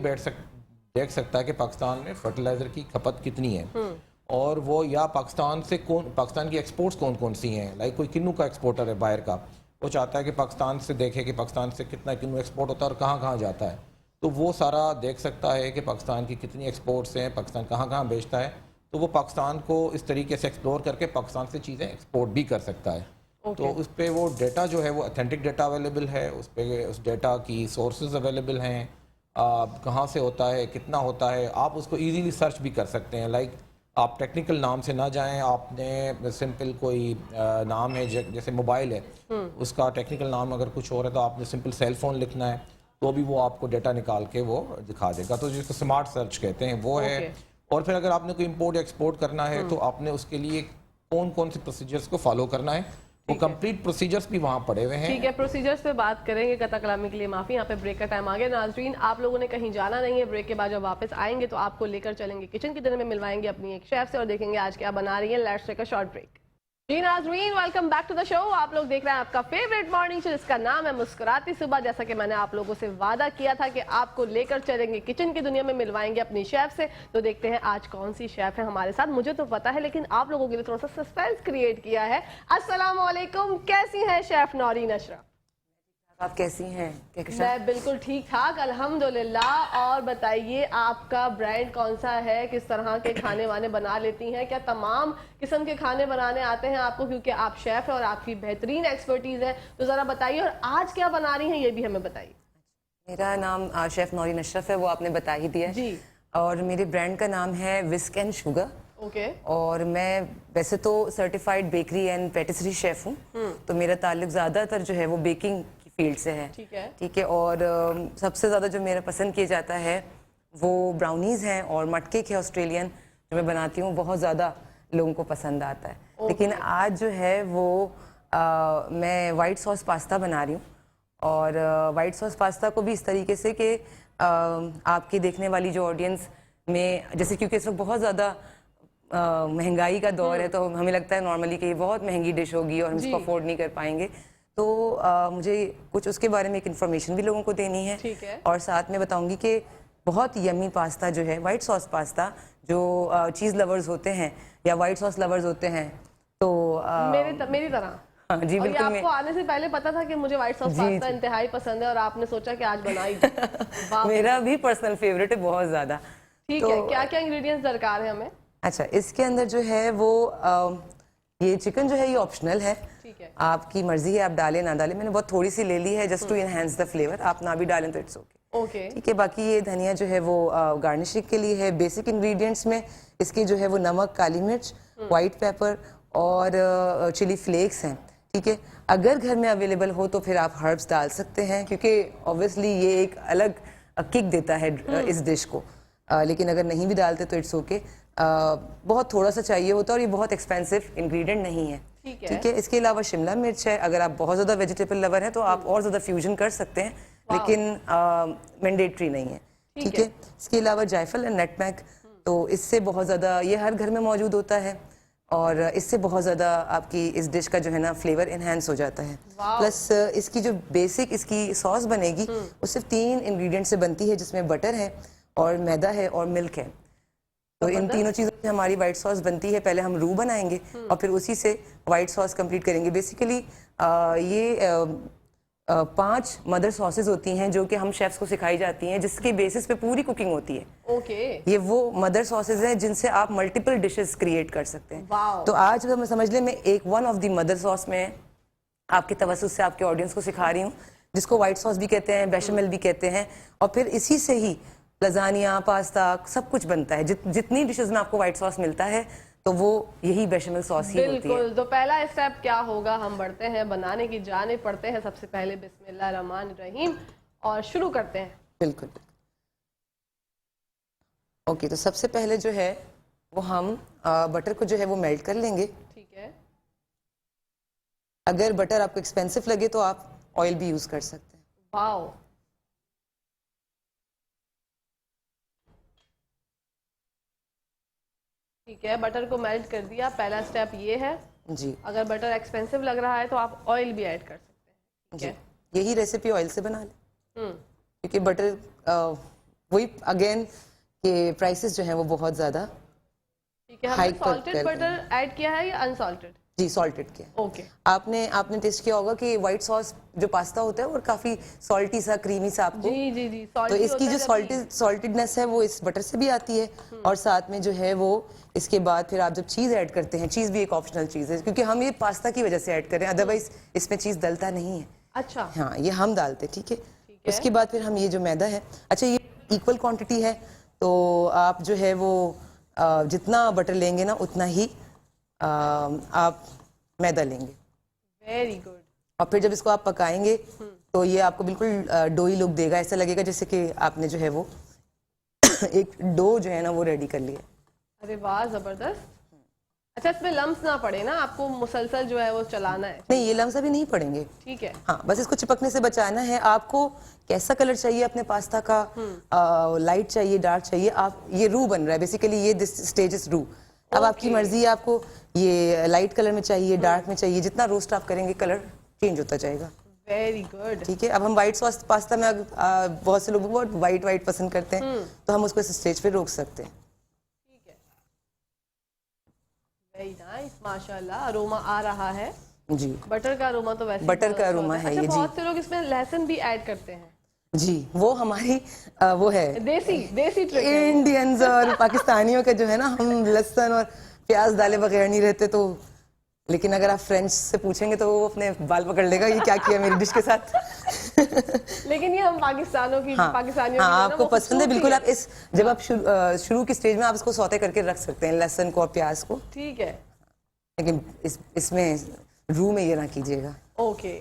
देख सकता है कि पाकिस्तान में फर्टिलाइज़र की खपत कितनी है और वो या पाकिस्तान की एक्सपोर्ट्स कौन कौन सी हैं। लाइक कोई किन्नू का एक्सपोर्टर है बाहर का, वो चाहता है कि पाकिस्तान से देखे कि पाकिस्तान से कितना किन्नू एक्सपोर्ट होता है और कहाँ कहाँ जाता है, तो वो सारा देख सकता है कि पाकिस्तान की कितनी एक्सपोर्ट्स हैं, पाकिस्तान कहाँ कहाँ बेचता है। तो वो पाकिस्तान को इस तरीके से एक्सप्लोर करके पाकिस्तान से चीज़ें एक्सपोर्ट भी कर सकता है। तो उस पर वो डेटा जो है वो ऑथेंटिक डेटा अवेलेबल है, उस डेटा की सोर्सेज अवेलेबल हैं, कहाँ से होता है, कितना होता है, आप उसको इजीली सर्च भी कर सकते हैं। लाइक आप टेक्निकल नाम से ना जाएं, आपने सिंपल कोई नाम है जैसे मोबाइल है, उसका टेक्निकल नाम अगर कुछ और है तो आपने सिंपल सेल फ़ोन लिखना है तो भी वो आपको डेटा निकाल के वो दिखा देगा। तो जिसको स्मार्ट सर्च कहते हैं वो है। और फिर अगर आपने कोई इंपोर्ट एक्सपोर्ट करना है तो आपने उसके लिए कौन कौन से प्रोसीजर्स को फॉलो करना है, वो कंप्लीट प्रोसीजर्स भी वहाँ पड़े हुए हैं।
ठीक है, प्रोसीजर्स पे बात करेंगे। कता कलामी के लिए माफ़ी, यहाँ पे ब्रेक का टाइम आ गया। नाजरीन, आप लोगों ने कहीं जाना नहीं है। ब्रेक के बाद जब वापस आएंगे तो आपको लेकर चलेंगे किचन की, दिन में मिलवाएंगे अपनी एक शेफ से और देखेंगे आज क्या बना रही है। Let's take a short break. जी नाजरीन, welcome back to the show. आप लोग देख रहे हैं आपका फेवरेट मॉर्निंग शो जिसका नाम है मुस्कुराती सुबह। जैसा कि मैंने आप लोगों से वादा किया था कि आपको लेकर चलेंगे किचन की दुनिया में, मिलवाएंगे अपनी शेफ से। तो देखते हैं आज कौन सी शेफ है हमारे साथ। मुझे तो पता है लेकिन आप लोगों के लिए थोड़ा सा सस्पेंस क्रिएट किया है। अस्सलाम वालेकुम, कैसी हैं शेफ नौरीन अशरफ?
आप कैसी हैं?
मैं बिल्कुल ठीक ठाक अल्हम्दुलिल्लाह। और बताइए आपका ब्रांड कौन सा है, किस तरह के खाने वाने बना लेती हैं, क्या तमाम किस्म के खाने बनाने आते हैं आपको, क्योंकि आप शेफ है और आपकी बेहतरीन एक्सपर्टीज है। तो ज़रा बताइए, और आज क्या बना रही हैं ये भी हमें बताइए।
मेरा नाम शेफ नौरीन अशरफ है, वो आपने बता ही दिया
जी।
और मेरे ब्रांड का नाम है विस्क एंड शुगर।
ओके।
और मैं वैसे तो सर्टिफाइड बेकरी एंड पेटिसरी शेफ हूँ, तो मेरा ताल्लुक ज़्यादातर जो है वो बेकिंग फील्ड से है। ठीक है। और सबसे ज़्यादा जो मेरा पसंद किया जाता है वो ब्राउनीज़ हैं और मट केक है ऑस्ट्रेलियन, जो मैं बनाती हूँ, बहुत ज़्यादा लोगों को पसंद आता है। लेकिन आज जो है वो मैं वाइट सॉस पास्ता बना रही हूँ। और वाइट सॉस पास्ता को भी इस तरीके से कि आपकी देखने वाली जो ऑडियंस में, जैसे क्योंकि इस वक्त बहुत ज़्यादा महंगाई का दौर है, तो हमें लगता है नॉर्मली कि ये बहुत महंगी डिश होगी और हम इसको अफोर्ड नहीं कर पाएंगे, تو مجھے کچھ اس کے بارے میں ایک انفارمیشن بھی لوگوں کو دینی ہے.
ٹھیک ہے.
اور ساتھ میں بتاؤں گی کہ بہت یمی پاستا جو ہے وائٹ ساس پاستا جو چیز لورز ہوتے ہیں یا وائٹ ساس لورز ہوتے ہیں تو
میری طرح.
جی
اور یہ
بالکل.
آپ کو آنے سے پہلے پتا تھا کہ مجھے وائٹ ساس پاستا انتہائی پسند ہے اور آپ نے سوچا کہ آج بنا ہی دیں.
میرا بھی پرسنل فیوریٹ ہے بہت زیادہ.
ٹھیک ہے. کیا کیا انگریڈینٹس درکار ہیں ہمیں؟
اچھا اس کے اندر جو ہے وہ یہ چکن جو ہے یہ آپشنل ہے.
ٹھیک ہے.
آپ کی مرضی ہے آپ ڈالیں نہ ڈالیں. میں نے بہت تھوڑی سی لے لی ہے just to enhance the flavour. آپ نہ بھی ڈالیں تو اٹس اوکے.
اوکے.
ٹھیک ہے. باقی یہ دھنیا جو ہے وہ گارنشنگ کے لیے ہے. بیسک انگریڈینٹس میں اس کے جو ہے وہ نمک, کالی مرچ, وائٹ پیپر اور چلی فلیکس ہیں. ٹھیک ہے. اگر گھر میں اویلیبل ہو تو پھر آپ ہربس ڈال سکتے ہیں کیونکہ اوبویسلی یہ ایک الگ کک دیتا ہے اس ڈش کو. لیکن اگر نہیں بھی ڈالتے تو اٹس اوکے. بہت تھوڑا سا چاہیے ہوتا ہے اور یہ بہت ایکسپینسو انگریڈینٹ نہیں ہے. ٹھیک ہے. اس کے علاوہ شملہ مرچ ہے. اگر آپ بہت زیادہ ویجیٹیبل لور ہیں تو آپ اور زیادہ فیوژن کر سکتے ہیں لیکن مینڈیٹری نہیں ہے. ٹھیک ہے. اس کے علاوہ جائفل اور نٹ میگ تو اس سے بہت زیادہ یہ ہر گھر میں موجود ہوتا ہے اور اس سے بہت زیادہ آپ کی اس ڈش کا جو ہے نا فلیور انہینس ہو جاتا ہے. پلس اس کی جو بیسک اس کی ساس بنے گی وہ صرف 3 انگریڈینٹ سے بنتی ہے جس میں بٹر ہے اور میدا ہے اور ملک ہے. تو ان تینوں چیزوں سے ہماری وائٹ ساس بنتی ہے. پہلے ہم رو بنائیں گے اور پھر اسی سے وائٹ ساس کمپلیٹ کریں گے. بیسیکلی یہ 5 مدر ساسز ہوتی ہیں جو کہ ہم شیفس کو سکھائی جاتی ہیں جس کے بیسس پہ پوری کوکنگ ہوتی ہے.
اوکے.
یہ وہ مدر ساسز ہیں جن سے آپ ملٹیپل ڈشز کریٹ کر سکتے ہیں. تو آج ہم سمجھ لیں میں ایک ون آف دی مدر ساس میں آپ کے توسط سے آپ کے آڈینس کو سکھا رہی ہوں جس کو وائٹ ساس بھی کہتے ہیں, بیشامل بھی کہتے ہیں. اور پھر اسی سے ہی لزانیا, پاستا سب کچھ بنتا ہے. جتنی ڈشز میں آپ کو وائٹ ساس ملتا ہے تو وہ یہی بیشامل ساس ہی ہوتی ہے.
بالکل. تو پہلا اسٹیپ کیا ہوگا؟ ہم بڑھتے ہیں بنانے کی جانب پڑھتے ہیں. سب سے پہلے بسم اللہ الرحمن الرحیم اور شروع کرتے ہیں.
بالکل. اوکے. تو سب سے پہلے جو ہے وہ ہم بٹر کو جو ہے وہ میلٹ کر لیں گے.
ٹھیک ہے.
اگر بٹر آپ کو ایکسپینسو لگے تو آپ آئل بھی یوز کر سکتے ہیں.
واو. ٹھیک ہے. بٹر کو میلٹ کر دیا. پہلا اسٹیپ یہ ہے.
جی.
اگر بٹر ایکسپینسو لگ رہا ہے تو آپ آئل بھی ایڈ کر سکتے ہیں.
جی. یہی ریسیپی آئل سے بنا لیں کیونکہ بٹر وہی اگین کہ پرائسز جو ہیں وہ بہت زیادہ.
ٹھیک ہے. ہم نے سالٹڈ بٹر ایڈ کیا ہے یا انسالٹڈ؟
جی سالٹڈ کیا.
اوکے.
آپ نے ٹیسٹ کیا ہوگا کہ وائٹ ساس جو پاستا ہوتا ہے وہ کافی سالٹی سا کریمی سا آپ کو.
جی جی جی.
تو اس کی جو سالٹڈنس ہے وہ اس بٹر سے بھی آتی ہے اور ساتھ میں جو ہے وہ اس کے بعد پھر آپ جب چیز ایڈ کرتے ہیں, چیز بھی ایک آپشنل چیز ہے کیونکہ ہم یہ پاستا کی وجہ سے ایڈ کریں ادروائز اس میں چیز ڈلتا نہیں ہے.
اچھا.
ہاں یہ ہم ڈالتے. ٹھیک ہے. اس کے بعد پھر ہم یہ جو میدا ہے, اچھا یہ ایکول کوانٹٹی ہے تو آپ جو ہے وہ جتنا بٹر لیں گے نا اتنا ہی آپ میدا لیں گے.
Very good.
اور پھر جب اس کو آپ پکائیں گے تو یہ آپ کو بالکل ڈوئی لک دے گا. ایسا لگے گا جیسے کہ آپ نے جو ہے وہ ایک ڈو جو ہے نا وہ ریڈی کر لیا.
ارے واہ زبردست. اچھا اس میں لمس نہ پڑے نا, آپ کو مسلسل جو ہے وہ چلانا ہے.
نہیں یہ لمس ابھی نہیں پڑیں گے.
ٹھیک ہے.
ہاں بس اس کو چپکنے سے بچانا ہے. آپ کو کیسا کلر چاہیے اپنے پاستا کا, لائٹ چاہیے, ڈارک چاہیے, آپ یہ رو بن رہا ہے بیسیکلی یہ دس اسٹیج از رو. اب آپ کی مرضی ہے آپ کو یہ لائٹ کلر میں چاہیے, ڈارک میں چاہیے, جتنا روسٹ آپ کریں گے کلر چینج ہوتا جائے گا.
Very good.
ٹھیک ہے. اب ہم وائٹ ساس پاستا میں بہت سے لوگ بہت وائٹ پسند کرتے ہیں تو ہم اس کو اس اسٹیج پہ روک سکتے ہیں.
ٹھیک ہے. Very nice. ماشاءاللہ اروما آ رہا ہے.
جی
بٹر کا اروما تو ویسے
بٹر کا اروما ہے یہ. جی
بہت سے لوگ اس میں لہسن بھی ایڈ کرتے ہیں.
جی وہ ہماری وہ ہے
دیسی ٹرک.
انڈینز اور پاکستانیوں کا جو ہے نا, ہم لہسن اور پیاز ڈالے بغیر نہیں رہتے. تو لیکن اگر آپ فرینچ سے پوچھیں گے تو وہ اپنے بال پکڑ لے گا یہ کیا کیا میری ڈش کے ساتھ.
لیکن یہ ہم پاکستانیوں کی
آپ کو پسند ہے بالکل. آپ اس جب آپ شروع کی اسٹیج میں آپ اس کو سوتے کر کے رکھ سکتے ہیں لہسن کو اور پیاز کو.
ٹھیک ہے.
لیکن اس میں رو میں یہ نہ کیجیے گا.
اوکے.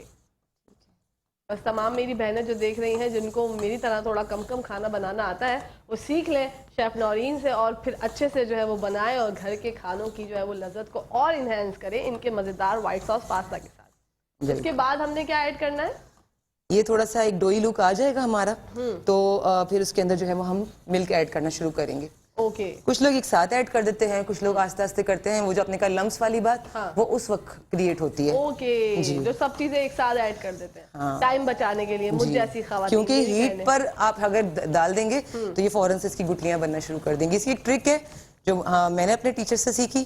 بس تمام میری بہنیں جو دیکھ رہی ہیں جن کو میری طرح تھوڑا کم کھانا بنانا آتا ہے وہ سیکھ لیں شیف نورین سے اور پھر اچھے سے جو ہے وہ بنائیں اور گھر کے کھانوں کی جو ہے وہ لذت کو اور انہینس کریں ان کے مزیدار وائٹ ساس پاستا کے ساتھ. اس کے بعد ہم نے کیا ایڈ کرنا ہے؟
یہ تھوڑا سا ایک ڈوئی لک آ جائے گا ہمارا تو پھر اس کے اندر جو ہے وہ ہم ملک ایڈ کرنا شروع کریں گے.
ओके
कुछ लोग एक साथ ऐड कर देते हैं, कुछ लोग आस्ते आस्ते करते हैं। वो जो आपने कहा लम्स वाली बात, वो उस वक्त क्रिएट होती है।
ओके जो सब चीजें एक साथ ऐड कर देते हैं टाइम बचाने के लिए, मुझ जैसी खवातीन।
क्योंकि हीट पर आप अगर डाल देंगे तो ये फौरन से इसकी गुठलियां बनना शुरू कर देंगी। इसकी एक ट्रिक है जो मैंने अपने टीचर से सीखी,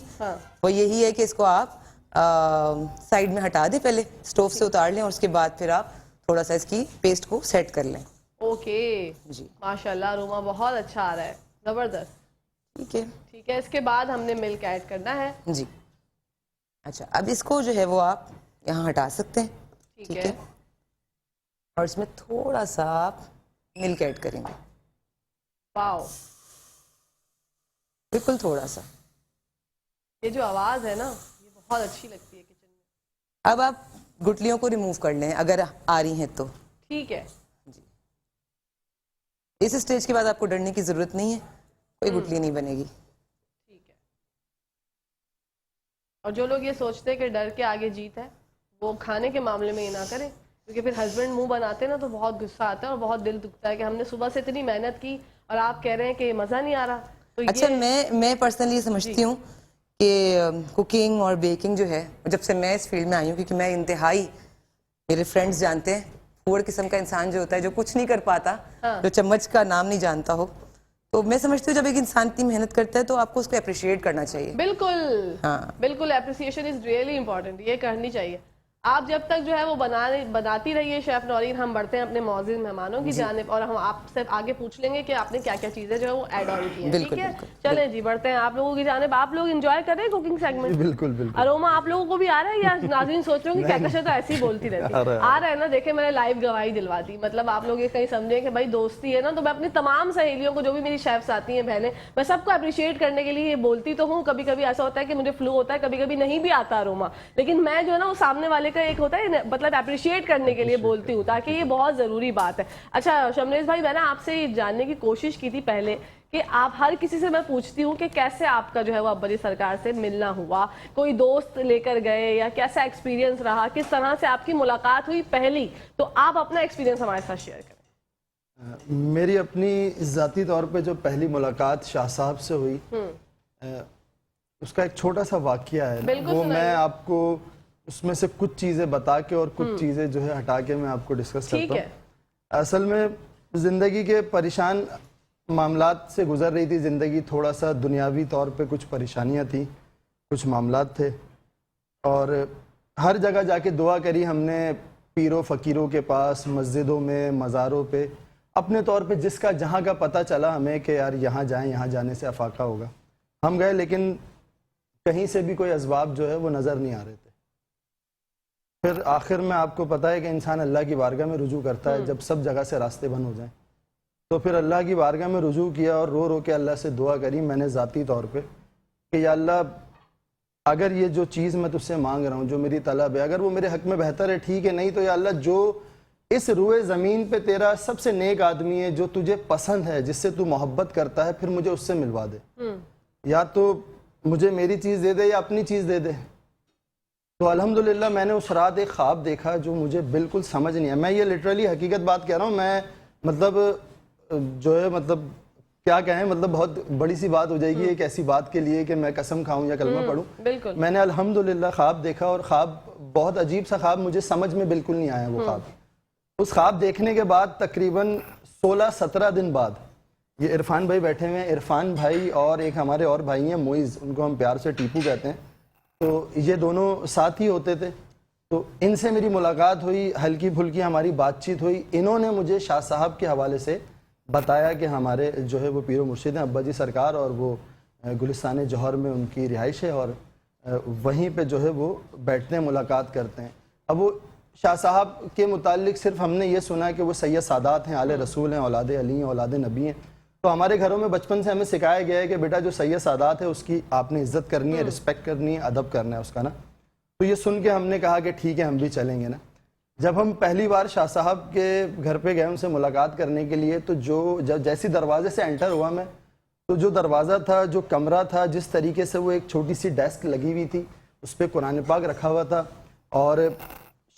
वो यही है कि इसको आप साइड में हटा दें, पहले स्टोव से उतार लें और उसके बाद फिर आप थोड़ा सा इसकी पेस्ट को सेट कर लें।
ओके
जी
माशाल्लाह रोमा बहुत अच्छा आ रहा है, जबरदस्त। ठीक है इसके बाद हमने मिल्क ऐड करना है
जी। अच्छा अब इसको जो है वो आप यहाँ हटा सकते हैं, ठीक है। और इसमें थोड़ा सा आप मिल्क ऐड करेंगे,
वाओ
बिल्कुल थोड़ा सा।
ये जो आवाज है ना ये बहुत अच्छी लगती है किचन में।
अब आप गुठलियों को रिमूव कर लें अगर आ रही हैं तो।
ठीक है
जी, इस स्टेज के बाद आपको डरने की जरूरत नहीं है, कोई गुठली नहीं बनेगी।
ठीक है और जो लोग ये सोचते हैं कि डर के आगे जीत है, वो खाने के मामले में ये ना करें, क्योंकि फिर हस्बैंड मुंह बनाते हैं ना तो बहुत गुस्सा आता है और बहुत दिल दुखता है कि हमने सुबह से इतनी मेहनत की और आप कह रहे हैं कि मज़ा नहीं आ रहा। तो
अच्छा
ये
मैं पर्सनली समझती हूँ कि कुकिंग और बेकिंग जो है, जब से मैं इस फील्ड में आई हूँ, क्योंकि मैं इंतहाई, मेरे फ्रेंड्स जानते हैं, पुअर किस्म का इंसान जो होता है, जो कुछ नहीं कर पाता, जो चम्मच का नाम नहीं जानता हो, तो मैं समझती हूँ जब एक इंसान इतनी मेहनत करता है तो आपको उसको अप्रिशिएट करना चाहिए।
बिल्कुल
हाँ।
बिल्कुल अप्रिसिएशन इज रियली इंपॉर्टेंट, ये करनी चाहिए। आप जब तक जो है वो बनाती रहिए शेफ नौरीन, हम बढ़ते हैं अपने मौजूद मेहमानों की जानिब और हम आपसे आगे पूछ लेंगे कि आपने क्या क्या चीजें जो है वो ऐड ऑन की हैं। ठीक है चलें जी बढ़ते हैं आप लोगों की जानिब। आप लोग एंजॉय कर रहे हैं कुकिंग सेगमेंट?
बिल्कुल बिल्कुल।
अरोमा आप लोगों को भी आ रहा है या नाज़रीन सोच रहे हो कि क्या क्या तो ऐसी बोलती रहती है? आ रहा है ना, देखे मैंने लाइव गवाही दिलवा दी। मतलब आप लोग ये कहीं समझे कि भाई दोस्ती है ना, तो मैं अपनी तमाम सहेलियों को, जो भी मेरी शेफ्स आती हैं बहनें, मैं सबको अप्रिशिएट करने के लिए ये बोलती तो हूँ। कभी कभी ऐसा होता है कि मुझे फ्लू होता है, कभी कभी नहीं भी आता अरोमा, लेकिन मैं जो है ना वो सामने वाले का एक होता है मतलब अप्रिशिएट करने के लिए बोलती हूँ, ताकि ये बहुत ज़रूरी बात है। अच्छा शमरेज भाई, मैंने आपसे ये जानने की कोशिश की थी पहले कि आप हर किसी से मैं पूछती हूँ कि कैसे आपका जो है वो अब्बा जी सरकार से मिलना हुआ, कोई दोस्त लेकर गए या कैसा एक्सपीरियंस रहा, किस तरह से आपकी मुलाकात हुई पहली, तो आप अपना एक्सपीरियंस हमारे साथ शेयर करें।
मेरी अपनी ज़ाती तौर पे जो पहली मुलाकात शाह साहब से हुई, उसका एक छोटा सा वाक़या है, वो मैं आपको उसमें से कुछ चीज़ें बता के और कुछ चीज़ें जो है हटा के मैं आपको डिस्कस करता हूँ। असल में ज़िंदगी के परेशान मामलात से गुजर रही थी ज़िंदगी, थोड़ा सा दुनियावी तौर पे कुछ परेशानियाँ थी, कुछ मामलात थे, और हर जगह जाके दुआ करी हमने, पीरों फ़कीरों के पास, मस्जिदों में, मज़ारों पे, अपने तौर पे जिसका जहाँ का पता चला हमें कि यार यहाँ जाएं, यहाँ जाने से अफाका होगा, हम गए, लेकिन कहीं से भी कोई असबाब जो है वो नज़र नहीं आ रहे थे। फिर आखिर में आपको पता है कि इंसान अल्लाह की बारगाह में रुजू करता है जब सब जगह से रास्ते बंद हो जाएं। तो फिर अल्लाह की बारगाह में रुजू किया और रो रो के अल्लाह से दुआ करी मैंने ज़ाती तौर पे कि या अल्लाह, अगर ये जो चीज़ मैं तुझसे मांग रहा हूँ, जो मेरी तलब है, अगर वो मेरे हक़ में बेहतर है ठीक है, नहीं तो या अल्लाह जो इस रुए ज़मीन पे तेरा सबसे नेक आदमी है, जो तुझे पसंद है, जिससे तू मोहब्बत करता है, फिर मुझे उससे मिलवा दे। या तो मुझे मेरी चीज़ दे दे या अपनी चीज़ दे दे। तो अल्हम्दुलिल्लाह मैंने उस रात एक ख्वाब देखा जो मुझे बिल्कुल समझ नहीं है, मैं ये लिटरली हकीकत बात कह रहा हूँ, मैं मतलब जो है मतलब क्या कहें, मतलब बहुत बड़ी सी बात हो जाएगी एक ऐसी बात के लिए कि मैं कसम खाऊं या कलमा पढ़ूं। मैंने अल्हम्दुलिल्लाह ख्वाब देखा और ख्वाब बहुत अजीब सा ख्वाब, मुझे समझ में बिल्कुल नहीं आया वो ख्वाब। उस ख्वाब देखने के बाद तकरीबन 16-17 दिन बाद, ये इरफान भाई बैठे हुए हैं, इरफान भाई और एक हमारे और भाई हैं मोइज़, उनको हम प्यार से टीपू कहते हैं, तो ये दोनों साथ ही होते थे। तो इनसे मेरी मुलाकात हुई, हल्की फुल्की हमारी बातचीत हुई। इन्होंने मुझे शाह साहब के हवाले से बताया कि हमारे जो है वो पीरो मुर्शिद हैं अब्बा जी सरकार, और वो गुलिस्तान जौहर में उनकी रिहाइश है और वहीं पे जो है वो बैठते हैं, मुलाकात करते हैं। अब वो शाह साहब के मुतालिक सिर्फ हमने ये सुना है कि वो सैयद सादात हैं, आले रसूल हैं, औलाद अली हैं, औलाद नबी हैं। तो हमारे घरों में बचपन से हमें सिखाया गया है कि बेटा जो सैयद सादात है उसकी आपने इज़्ज़त करनी है, रिस्पेक्ट करनी है, अदब करना है उसका ना। तो ये सुन के हमने कहा कि ठीक है हम भी चलेंगे ना। जब हम पहली बार शाह साहब के घर पे गए उनसे मुलाकात करने के लिए, तो जब जैसी दरवाजे से एंटर हुआ मैं, तो जो दरवाज़ा था, जो कमरा था, जिस तरीके से वो एक छोटी सी डेस्क लगी हुई थी, उस पर कुरान पाक रखा हुआ था, और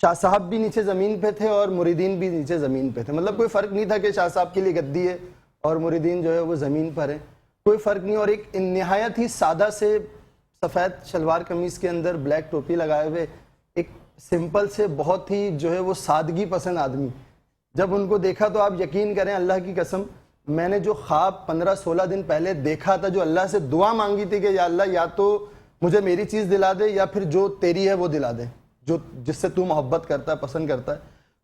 शाह साहब भी नीचे ज़मीन पे थे और मुरीदीन भी नीचे ज़मीन पे थे। मतलब कोई फ़र्क नहीं था कि शाह साहब के लिए गद्दी है और मुरीदीन जो है वो ज़मीन पर है। کوئی فرق نہیں. اور ایک نہایت ہی سادہ سے سفید شلوار قمیص کے اندر بلیک ٹوپی لگائے ہوئے ایک سمپل سے بہت ہی جو ہے وہ سادگی پسند آدمی. جب ان کو دیکھا تو آپ یقین کریں اللہ کی قسم, میں نے جو خواب 15-16 دن پہلے دیکھا تھا, جو اللہ سے دعا مانگی تھی کہ یا اللہ یا تو مجھے میری چیز دلا دے یا پھر جو تیری ہے وہ دلا دے, جو جس سے تو محبت کرتا ہے, پسند کرتا ہے,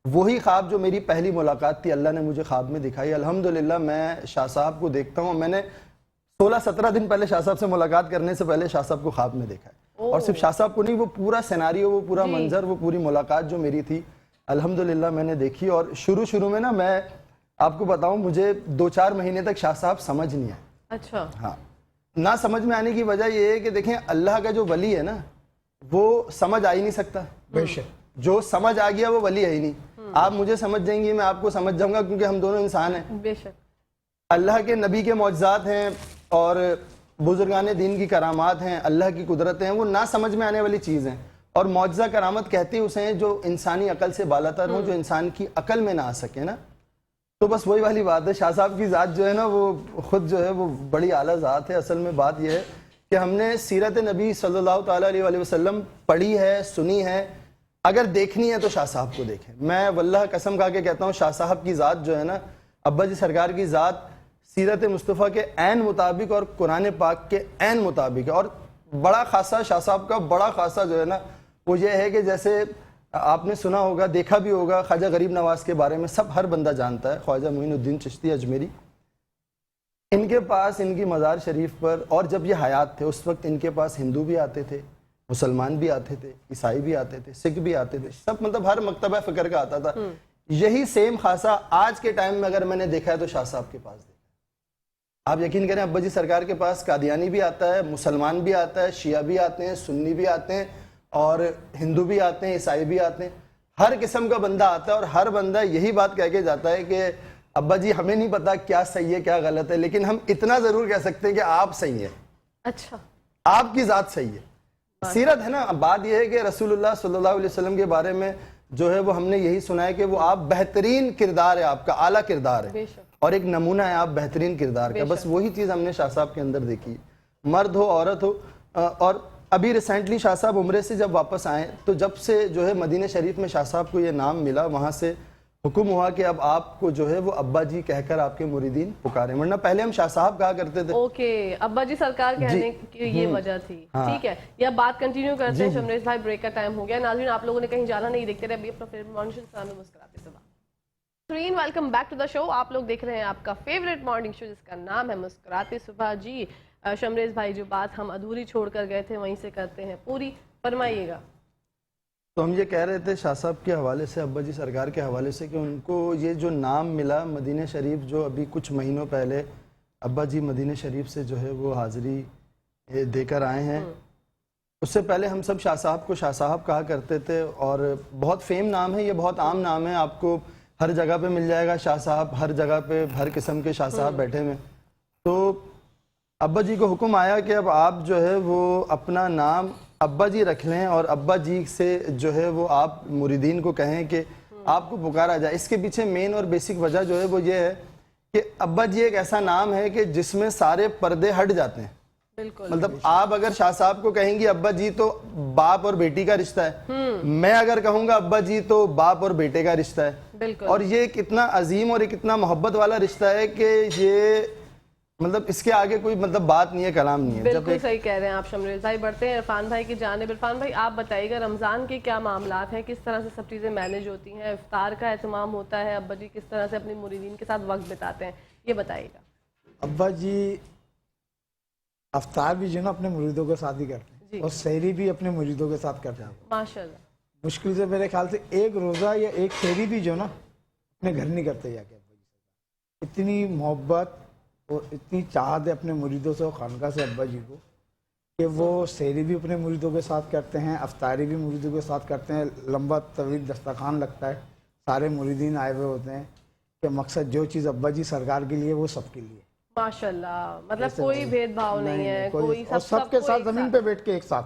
وہی خواب جو میری پہلی ملاقات تھی اللہ نے مجھے خواب میں دکھائی. الحمدللہ میں شاہ صاحب کو دیکھتا ہوں, میں نے 16-17 دن پہلے شاہ صاحب سے ملاقات کرنے سے پہلے شاہ صاحب کو خواب میں دیکھا ہے. اور صرف شاہ صاحب کو نہیں, وہ پورا سیناریو, وہ پورا منظر, وہ پوری ملاقات جو میری تھی الحمدللہ میں نے دیکھی. اور شروع میں نا میں آپ کو بتاؤں مجھے 2-4 مہینے تک شاہ صاحب سمجھ نہیں آئے.
اچھا.
ہاں, نہ سمجھ میں آنے کی وجہ یہ ہے کہ دیکھیں اللہ کا جو ولی ہے نا وہ سمجھ آ ہی نہیں سکتا.
بے شک
جو سمجھ آ گیا وہ ولی ہے ہی نہیں. آپ مجھے سمجھ جائیں گی, میں آپ کو سمجھ جاؤں گا, کیونکہ ہم دونوں انسان ہیں.
بے شک.
اللہ کے نبی کے معجزات ہیں اور بزرگان دین کی کرامات ہیں, اللہ کی قدرتیں ہیں, وہ نہ سمجھ میں آنے والی چیز ہیں. اور معجزہ کرامت کہتے اسے ہیں جو انسانی عقل سے بالاتر ہوں, جو انسان کی عقل میں نہ آ سکے نا. تو بس وہی والی بات ہے, شاہ صاحب کی ذات جو ہے نا وہ خود جو ہے وہ بڑی اعلیٰ ذات ہے. اصل میں بات یہ ہے کہ ہم نے سیرت نبی صلی اللہ تعالیٰ علیہ وآلہ وسلم پڑھی ہے, سنی ہے. اگر دیکھنی ہے تو شاہ صاحب کو دیکھیں. میں واللہ قسم کھا کے کہتا ہوں شاہ صاحب کی ذات جو ہے نا, ابا جی سرکار کی ذات سیرت مصطفیٰ کے عین مطابق اور قرآن پاک کے عین مطابق ہے. اور بڑا خاصا شاہ صاحب کا بڑا خاصا جو ہے نا وہ یہ ہے کہ جیسے آپ نے سنا ہوگا, دیکھا بھی ہوگا, خواجہ غریب نواز کے بارے میں سب ہر بندہ جانتا ہے, خواجہ معین الدین چشتی اجمیری. ان کے پاس ان کی مزار شریف پر, اور جب یہ حیات تھے اس وقت ان کے پاس ہندو بھی آتے تھے, مسلمان بھی آتے تھے, عیسائی بھی آتے تھے, سکھ بھی آتے تھے, سب مطلب ہر مکتبہ فکر کا آتا تھا. یہی سیم خاصا آج کے ٹائم میں اگر میں نے دیکھا ہے تو شاہ صاحب کے پاس دیکھا. آپ یقین کریں ابا جی سرکار کے پاس قادیانی بھی آتا ہے, مسلمان بھی آتا ہے, شیعہ بھی آتے ہیں, سنی بھی آتے ہیں, اور ہندو بھی آتے ہیں, عیسائی بھی آتے ہیں. ہر قسم کا بندہ آتا ہے اور ہر بندہ یہی بات کہہ کے جاتا ہے کہ ابا جی ہمیں نہیں پتا کیا صحیح ہے کیا غلط ہے, لیکن ہم اتنا ضرور کہہ سکتے ہیں کہ آپ صحیح ہیں.
اچھا.
آپ کی ذات صحیح ہے. سیرت ہے نا, بات یہ ہے کہ رسول اللہ صلی اللہ علیہ وسلم کے بارے میں جو ہے وہ ہم نے یہی سنا ہے کہ وہ آپ بہترین کردار ہے, آپ کا اعلیٰ کردار ہے, اور ایک نمونہ ہے آپ بہترین کردار کا. بس وہی چیز ہم نے شاہ صاحب کے اندر دیکھی, مرد ہو عورت ہو. اور ابھی ریسنٹلی شاہ صاحب عمرے سے جب واپس آئے تو جب سے جو ہے مدینہ شریف میں شاہ صاحب کو یہ نام ملا, وہاں سے حکم ہوا کہ اب آپ کو جو ہے وہ ابا جی کہہ کر آپ کے مریدین پکاریں, ورنہ پہلے ہم شاہ صاحب کہا کرتے تھے.
اوکے, ابا جی سرکار کہنے کی یہ وجہ تھی. ٹھیک ہے, یہ بات کنٹینیو کرتے ہیں. شمریز بھائی بریک کا ٹائم ہو گیا. ناظرین آپ لوگوں نے کہیں جانا نہیں, دیکھتے رہے ابھی اپنا فیوریٹ مارننگ شو سامنے مسکراتے صبح. ناظرین ویلکم بیک ٹو دا شو. آپ لوگ دیکھ رہے ہیں آپ کا فیوریٹ مارننگ شو جس کا نام ہے مسکراتے صبح. جی شمریز بھائی جو بات ہم ادھوری چھوڑ کر گئے تھے وہیں سے کرتے ہیں پوری, فرمائیے گا.
تو ہم یہ کہہ رہے تھے شاہ صاحب کے حوالے سے, ابا جی سرکار کے حوالے سے, کہ ان کو یہ جو نام ملا مدینہ شریف, جو ابھی کچھ مہینوں پہلے ابا جی مدینہ شریف سے جو ہے وہ حاضری دے کر آئے ہیں. اس سے پہلے ہم سب شاہ صاحب کو شاہ صاحب کہا کرتے تھے, اور بہت فیم نام ہے یہ, بہت عام نام ہے, آپ کو ہر جگہ پہ مل جائے گا شاہ صاحب, ہر جگہ پہ ہر قسم کے شاہ صاحب بیٹھے ہوئے. تو ابا جی کو حکم آیا کہ اب آپ جو ہے وہ اپنا نام ابا جی رکھ لیں, اور ابا جی سے جو ہے وہ آپ مریدین کو کہیں کہ آپ کو پکارا جائے. اس کے پیچھے مین اور بیسک وجہ جو ہے وہ یہ ہے کہ ابا جی ایک ایسا نام ہے کہ جس میں سارے پردے ہٹ جاتے ہیں. مطلب آپ اگر شاہ صاحب کو کہیں گی ابا جی تو باپ اور بیٹی کا رشتہ ہے, میں اگر کہوں گا ابا جی تو باپ اور بیٹے کا رشتہ ہے. اور یہ ایک اتنا عظیم اور ایک اتنا محبت والا رشتہ ہے کہ یہ مطلب اس کے آگے کوئی مطلب بات نہیں ہے, کلام نہیں ہے.
بالکل صحیح کہہ رہے ہیں آپ شمریز بھائی. بڑھتے ہیں عرفان بھائی کی جانب. عرفان بھائی آپ بتائیے گا رمضان کے کیا معاملات ہیں, کس طرح سے سب چیزیں مینیج ہوتی ہیں, افطار کا اہتمام ہوتا ہے, ابا جی کس طرح سے اپنی مریدین کے ساتھ وقت بتاتے ہیں, یہ بتائیے گا.
ابا جی افطار بھی جو نا اپنے مریدوں کے ساتھ ہی کرتے ہیں, اور سحری بھی اپنے مریدوں کے ساتھ کرتے ہیں.
ماشاءاللہ.
مشکل سے میرے خیال سے ایک روزہ یا ایک سحری بھی جو نا اپنے گھر نہیں کرتے جا کے. ابا جی اتنی محبت اور اتنی چاہت ہے اپنے مریدوں سے اور خانقاہ سے ابا جی کو, کہ وہ سحری بھی اپنے مریدوں کے ساتھ کرتے ہیں, افطاری بھی مریدوں کے ساتھ کرتے ہیں. لمبا طویل دسترخوان لگتا ہے, سارے مریدین آئے ہوئے ہوتے ہیں, کہ مقصد جو چیز ابا جی سرکار کے لیے وہ سب کے لیے.
ماشاءاللہ, مطلب کوئی بھید بھاؤ نہیں ہے, کوئی
اور سب کے ساتھ زمین پہ بیٹھ کے ایک ساتھ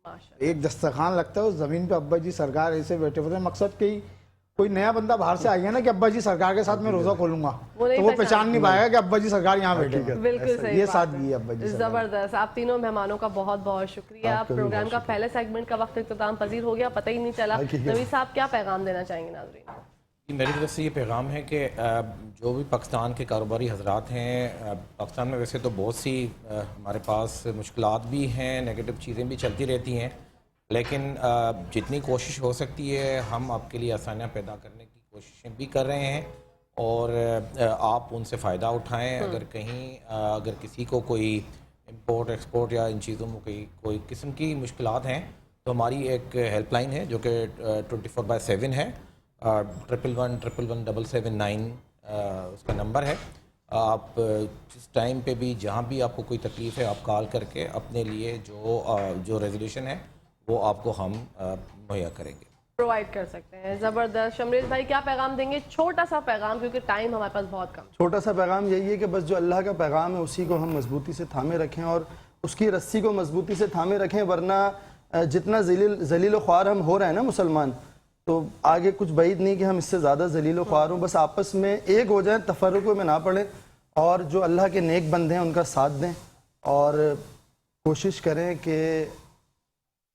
ماشاءاللہ
ایک دسترخوان لگتا ہے, اس زمین پہ ابا جی سرکار ایسے بیٹھے ہوتے ہیں. مقصد کہ कोई नया बंदा बाहर से आएगा ना कि अब्बा जी सरकार के साथ मैं रोजा खोलूंगा,
वो नहीं
तो वो पहचान नहीं पाएगा कि अब्बा जी सरकार यहाँ बैठे हैं।
बिल्कुल सही
ये
बात
सादगी
है।
है अब्बा जी सरकार।
जबरदस्त। आप तीनों मेहमानों का बहुत बहुत शुक्रिया। प्रोग्राम का पहले सेगमेंट का वक्त इख्तिताम पजीर हो गया, पता ही नहीं चला। नवीद साहब क्या पैगाम देना चाहेंगे नाज़रीन को?
मेरी तरफ से ये पैगाम है कि जो भी पाकिस्तान के कारोबारी हजरात हैं, पाकिस्तान में वैसे तो बहुत सी हमारे पास मुश्किलात भी हैं, नेगेटिव चीज़ें भी चलती रहती हैं, लेकिन जितनी कोशिश हो सकती है हम आपके लिए आसानियाँ पैदा करने की कोशिशें भी कर रहे हैं और आप उनसे फ़ायदा उठाएं। अगर कहीं अगर किसी को कोई इंपोर्ट एक्सपोर्ट या इन चीज़ों में कोई किस्म की मुश्किलात हैं तो हमारी एक हेल्पलाइन है जो कि 24/7 है, 111-111-779 उसका नंबर है। आप जिस टाइम पे भी जहाँ भी आपको कोई तकलीफ़ है आप कॉल करके अपने लिए जो रेजोल्यूशन है वो आपको हम मुहैया करेंगे,
प्रोवाइड कर सकते हैं। ज़बरदस्त। शमरेज भाई क्या पैगाम देंगे? छोटा सा पैगाम, क्योंकि टाइम हमारे पास बहुत कम।
छोटा सा पैगाम यही है कि बस जो अल्लाह का पैगाम है उसी को हम मजबूती से थामे रखें और उसकी रस्सी को मजबूती से थामे रखें, वरना जितना जलील ख्वार हम हो रहे हैं ना मुसलमान, तो आगे कुछ बैद नहीं कि हम इससे ज़्यादा जलील ख्वार हों। बस आपस में एक हो जाए, तफर्रुक़ में ना पड़े और जो अल्लाह के नेक बंदे हैं उनका साथ दें और कोशिश करें कि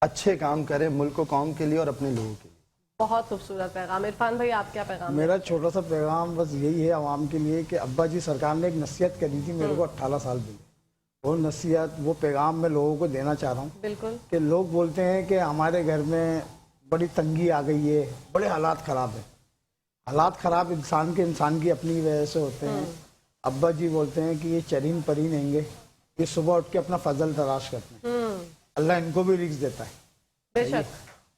अच्छे काम करें मुल्क और कौम के लिए और अपने लोगों के लिए।
बहुत खूबसूरत पैगाम। इरफान भाई आप क्या पैगाम?
मेरा छोटा सा पैगाम बस यही है आवाम के लिए कि अब्बा जी सरकार ने एक नसीहत करी थी मेरे को 18 साल पहले, वो नसीहत वो पैगाम मैं लोगों को देना चाह रहा हूँ।
बिल्कुल।
कि लोग बोलते हैं कि हमारे घर में बड़ी तंगी आ गई है, बड़े हालात ख़राब है। हालात ख़राब इंसान की अपनी वजह से होते हैं। अब्बा जी बोलते हैं कि ये चरीन परीन हैंगे, ये सुबह उठ के अपना फजल तलाश करते हैं, अल्लाह इनको भी रिज़्क देता है।
बेशक।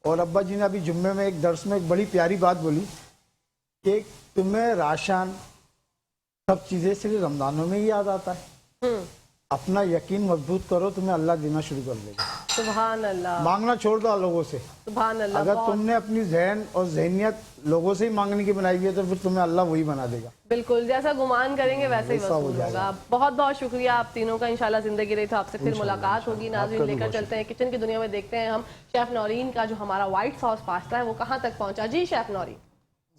और अब्बा जी ने अभी जुम्मे में एक दर्स में एक बड़ी प्यारी बात बोली कि तुम्हें राशन सब चीज़ें सिर्फ रमज़ानों में ही याद आता है। अपना यकीन मजबूत करो, तुम्हें अल्लाह देना शुरू कर देगा।
सुभान अल्लाह।
मांगना छोड़ दो लोगों से।
सुभान अल्लाह।
अगर तुमने अपनी जहन और जहनियत लोगों से ही मांगने की बनाई हुई है तो फिर तुम्हें अल्लाह वही बना देगा।
बिल्कुल, जैसा गुमान करेंगे वैसे ही
वैसा हो
वसूल होगा।
जाएगा।
बहुत बहुत शुक्रिया आप तीनों का। इंशाल्लाह जिंदगी रही तो आपसे फिर मुलाकात होगी। नाज़रीन लेकर चलते हैं किचन की दुनिया में, देखते हैं हम शेफ नौरीन का जो हमारा व्हाइट सॉस पास्ता है वो कहाँ तक पहुंचा। जी शेफ नौरीन।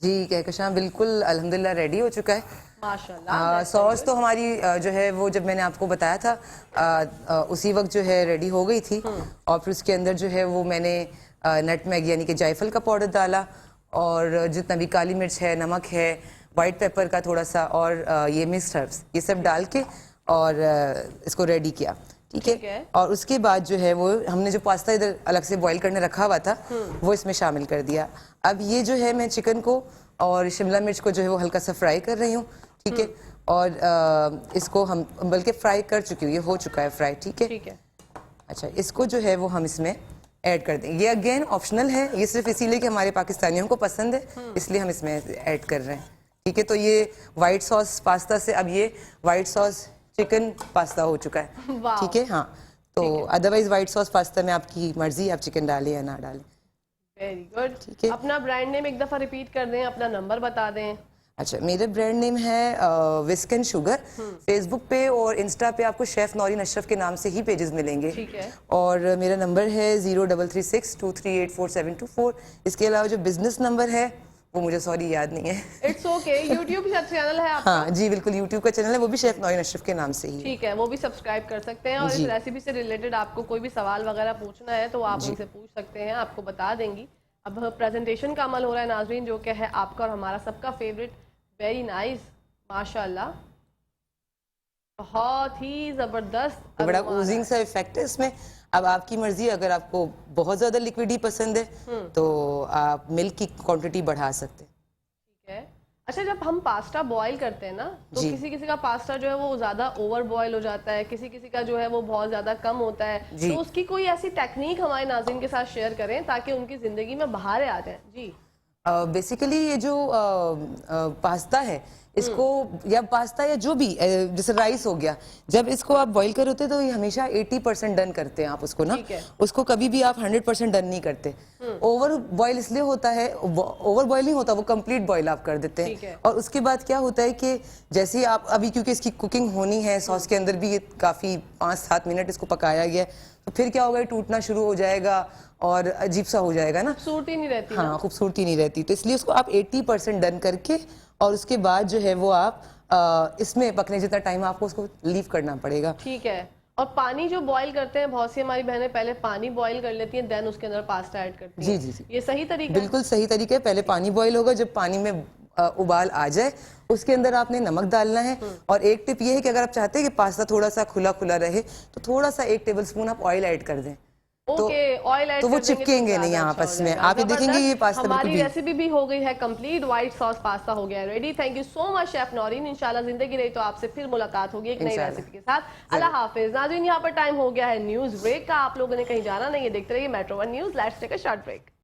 जी कहकशां बिल्कुल अल्हम्दुलिल्लाह रेडी हो चुका है।
माशाल्लाह।
सॉस तो हमारी जो है वो जब मैंने आपको बताया था उसी वक्त जो है रेडी हो गई थी और फिर उसके अंदर जो है वो मैंने नटमेग यानी कि जायफल का पाउडर डाला और जितना भी काली मिर्च है, नमक है, वाइट पेपर का थोड़ा सा और ये मिक्स्ड हर्ब्स ये सब डाल के और इसको रेडी किया। ठीक है। और उसके बाद जो है वो हमने जो पास्ता इधर अलग से बॉईल करने रखा हुआ था वो इसमें शामिल कर दिया। अब ये जो है मैं चिकन को और शिमला मिर्च को जो है वो हल्का सा फ्राई कर रही हूँ। ठीक है। और इसको हम बल्कि फ्राई कर चुकी हूँ, ये हो चुका है फ्राई। ठीक है।
ठीक है।
अच्छा, इसको जो है वो हम इसमें ऐड कर देंगे। ये अगेन ऑप्शनल है, ये सिर्फ इसीलिए कि हमारे पाकिस्तानियों को पसंद है इसलिए हम इसमें ऐड कर रहे हैं। ठीक है। तो ये वाइट सॉस पास्ता से अब ये वाइट सॉस चिकन पास्ता हो चुका है। ठीक है। हाँ, तो अदरवाइज वाइट सॉस पास्ता में आपकी मर्जी, आप चिकन डालें या ना डालें।
Very good.
ठीक है।
अपना ब्रांड नेम एक दफा रिपीट कर दें, अपना नंबर बता दें।
अच्छा, मेरा ब्रांड नेम है विस्क एंड शुगर। फेसबुक पे और इंस्टा पे आपको शेफ नौरीन अशरफ के नाम से ही पेजेस मिलेंगे।
ठीक है।
और मेरा नंबर है 0336238474। इसके अलावा जो बिजनेस नंबर है वो मुझे सॉरी याद नहीं है।
It's okay. यूट्यूब का चैनल है आपका?
हाँ जी बिल्कुल, यूट्यूब का चैनल है, वो भी शेफ नौरीन अशरफ के नाम से ही।
ठीक है, वो भी सब्सक्राइब कर सकते हैं। और इस रेसिपी से रिलेटेड आपको कोई भी सवाल वगैरह पूछना है तो आप उनसे पूछ सकते हैं, आपको बता देंगी। अब प्रेजेंटेशन का अमल हो रहा है नाजरीन, जो कि है आपका और हमारा सबका फेवरेट। वेरी नाइस, माशाल्लाह, बहुत ही जबरदस्त।
बड़ा ओजिंग सा इफेक्ट है इसमें। अब आपकी मर्जी, अगर आपको बहुत ज्यादा लिक्विड ही पसंद है तो आप मिल्क की क्वांटिटी बढ़ा सकते हैं।
ठीक है। अच्छा, जब हम पास्ता बॉईल करते हैं ना तो किसी किसी का पास्ता जो है वो ज्यादा ओवर बॉईल हो जाता है, किसी किसी का जो है वो बहुत ज्यादा कम होता है, तो उसकी कोई ऐसी टेक्निक हमारे नाज़रीन के साथ शेयर करें ताकि उनकी जिंदगी में बहारें आ जाएं। जी।
बेसिकली ये जो पास्ता है اس کو یا پاستا یا جو بھی جیسے رائس ہو گیا, جب اس کو آپ بوائل کرتے ہوتے تو یہ ہمیشہ 80% ڈن کرتے ہیں آپ اس کو نا, اس کو کبھی بھی آپ 100% ڈن نہیں کرتے. اوور بوائل اس لیے ہوتا ہے, اوور بوائل نہیں ہوتا, وہ کمپلیٹ بوائل آپ کر دیتے ہیں. اور اس کے بعد کیا ہوتا ہے کہ جیسے آپ ابھی کیونکہ اس کی کوکنگ ہونی ہے, سوس کے اندر بھی کافی 5-7 منٹ اس کو پکایا گیا ہے, تو پھر کیا ہوگا, ٹوٹنا شروع ہو جائے گا اور عجیب سا ہو جائے گا نا,
خوبصورتی نہیں رہتی.
ہاں خوبصورتی نہیں رہتی. تو اس لیے اس کو آپ 80% ڈن کر کے اور اس کے بعد جو ہے وہ آپ اس میں پکنے جتنا ٹائم آپ کو اس کو لیو کرنا پڑے گا.
ٹھیک ہے. اور پانی جو بوائل کرتے ہیں, بہت سی ہماری بہنیں پہلے پانی بوائل کر لیتی ہیں, دین اس کے اندر پاستا ایڈ کرتی ہیں.
جی جی,
یہ صحیح طریقہ ہے؟
بالکل صحیح طریقہ ہے. پہلے پانی بوائل ہوگا, جب پانی میں ابال آ جائے اس کے اندر آپ نے نمک ڈالنا ہے. اور ایک ٹپ یہ ہے کہ اگر آپ چاہتے ہیں کہ پاستا تھوڑا سا کھلا کھلا رہے تو تھوڑا سا 1 ٹیبل اسپون آپ آئل ایڈ کر دیں, تو وہ چپکیں گے نہیں آپس میں. آپ یہ دیکھیں گے یہ پاستا
ہماری ریسیپی بھی ہو گئی ہے کمپلیٹ, وائٹ ساس پاستا ہو گیا ہے ready. Thank you so much chef Noreen. انشاءاللہ زندگی رہی تو آپ سے پھر ملاقات ہوگی ایک نئی ریسیپی کے ساتھ. اللہ حافظ. ناظرین, یہاں پر ٹائم ہو گیا ہے نیوز بریک کا. آپ لوگوں نے کہیں جانا نہیں ہے, دیکھتے رہیے metro 1 news. Let's take a short break.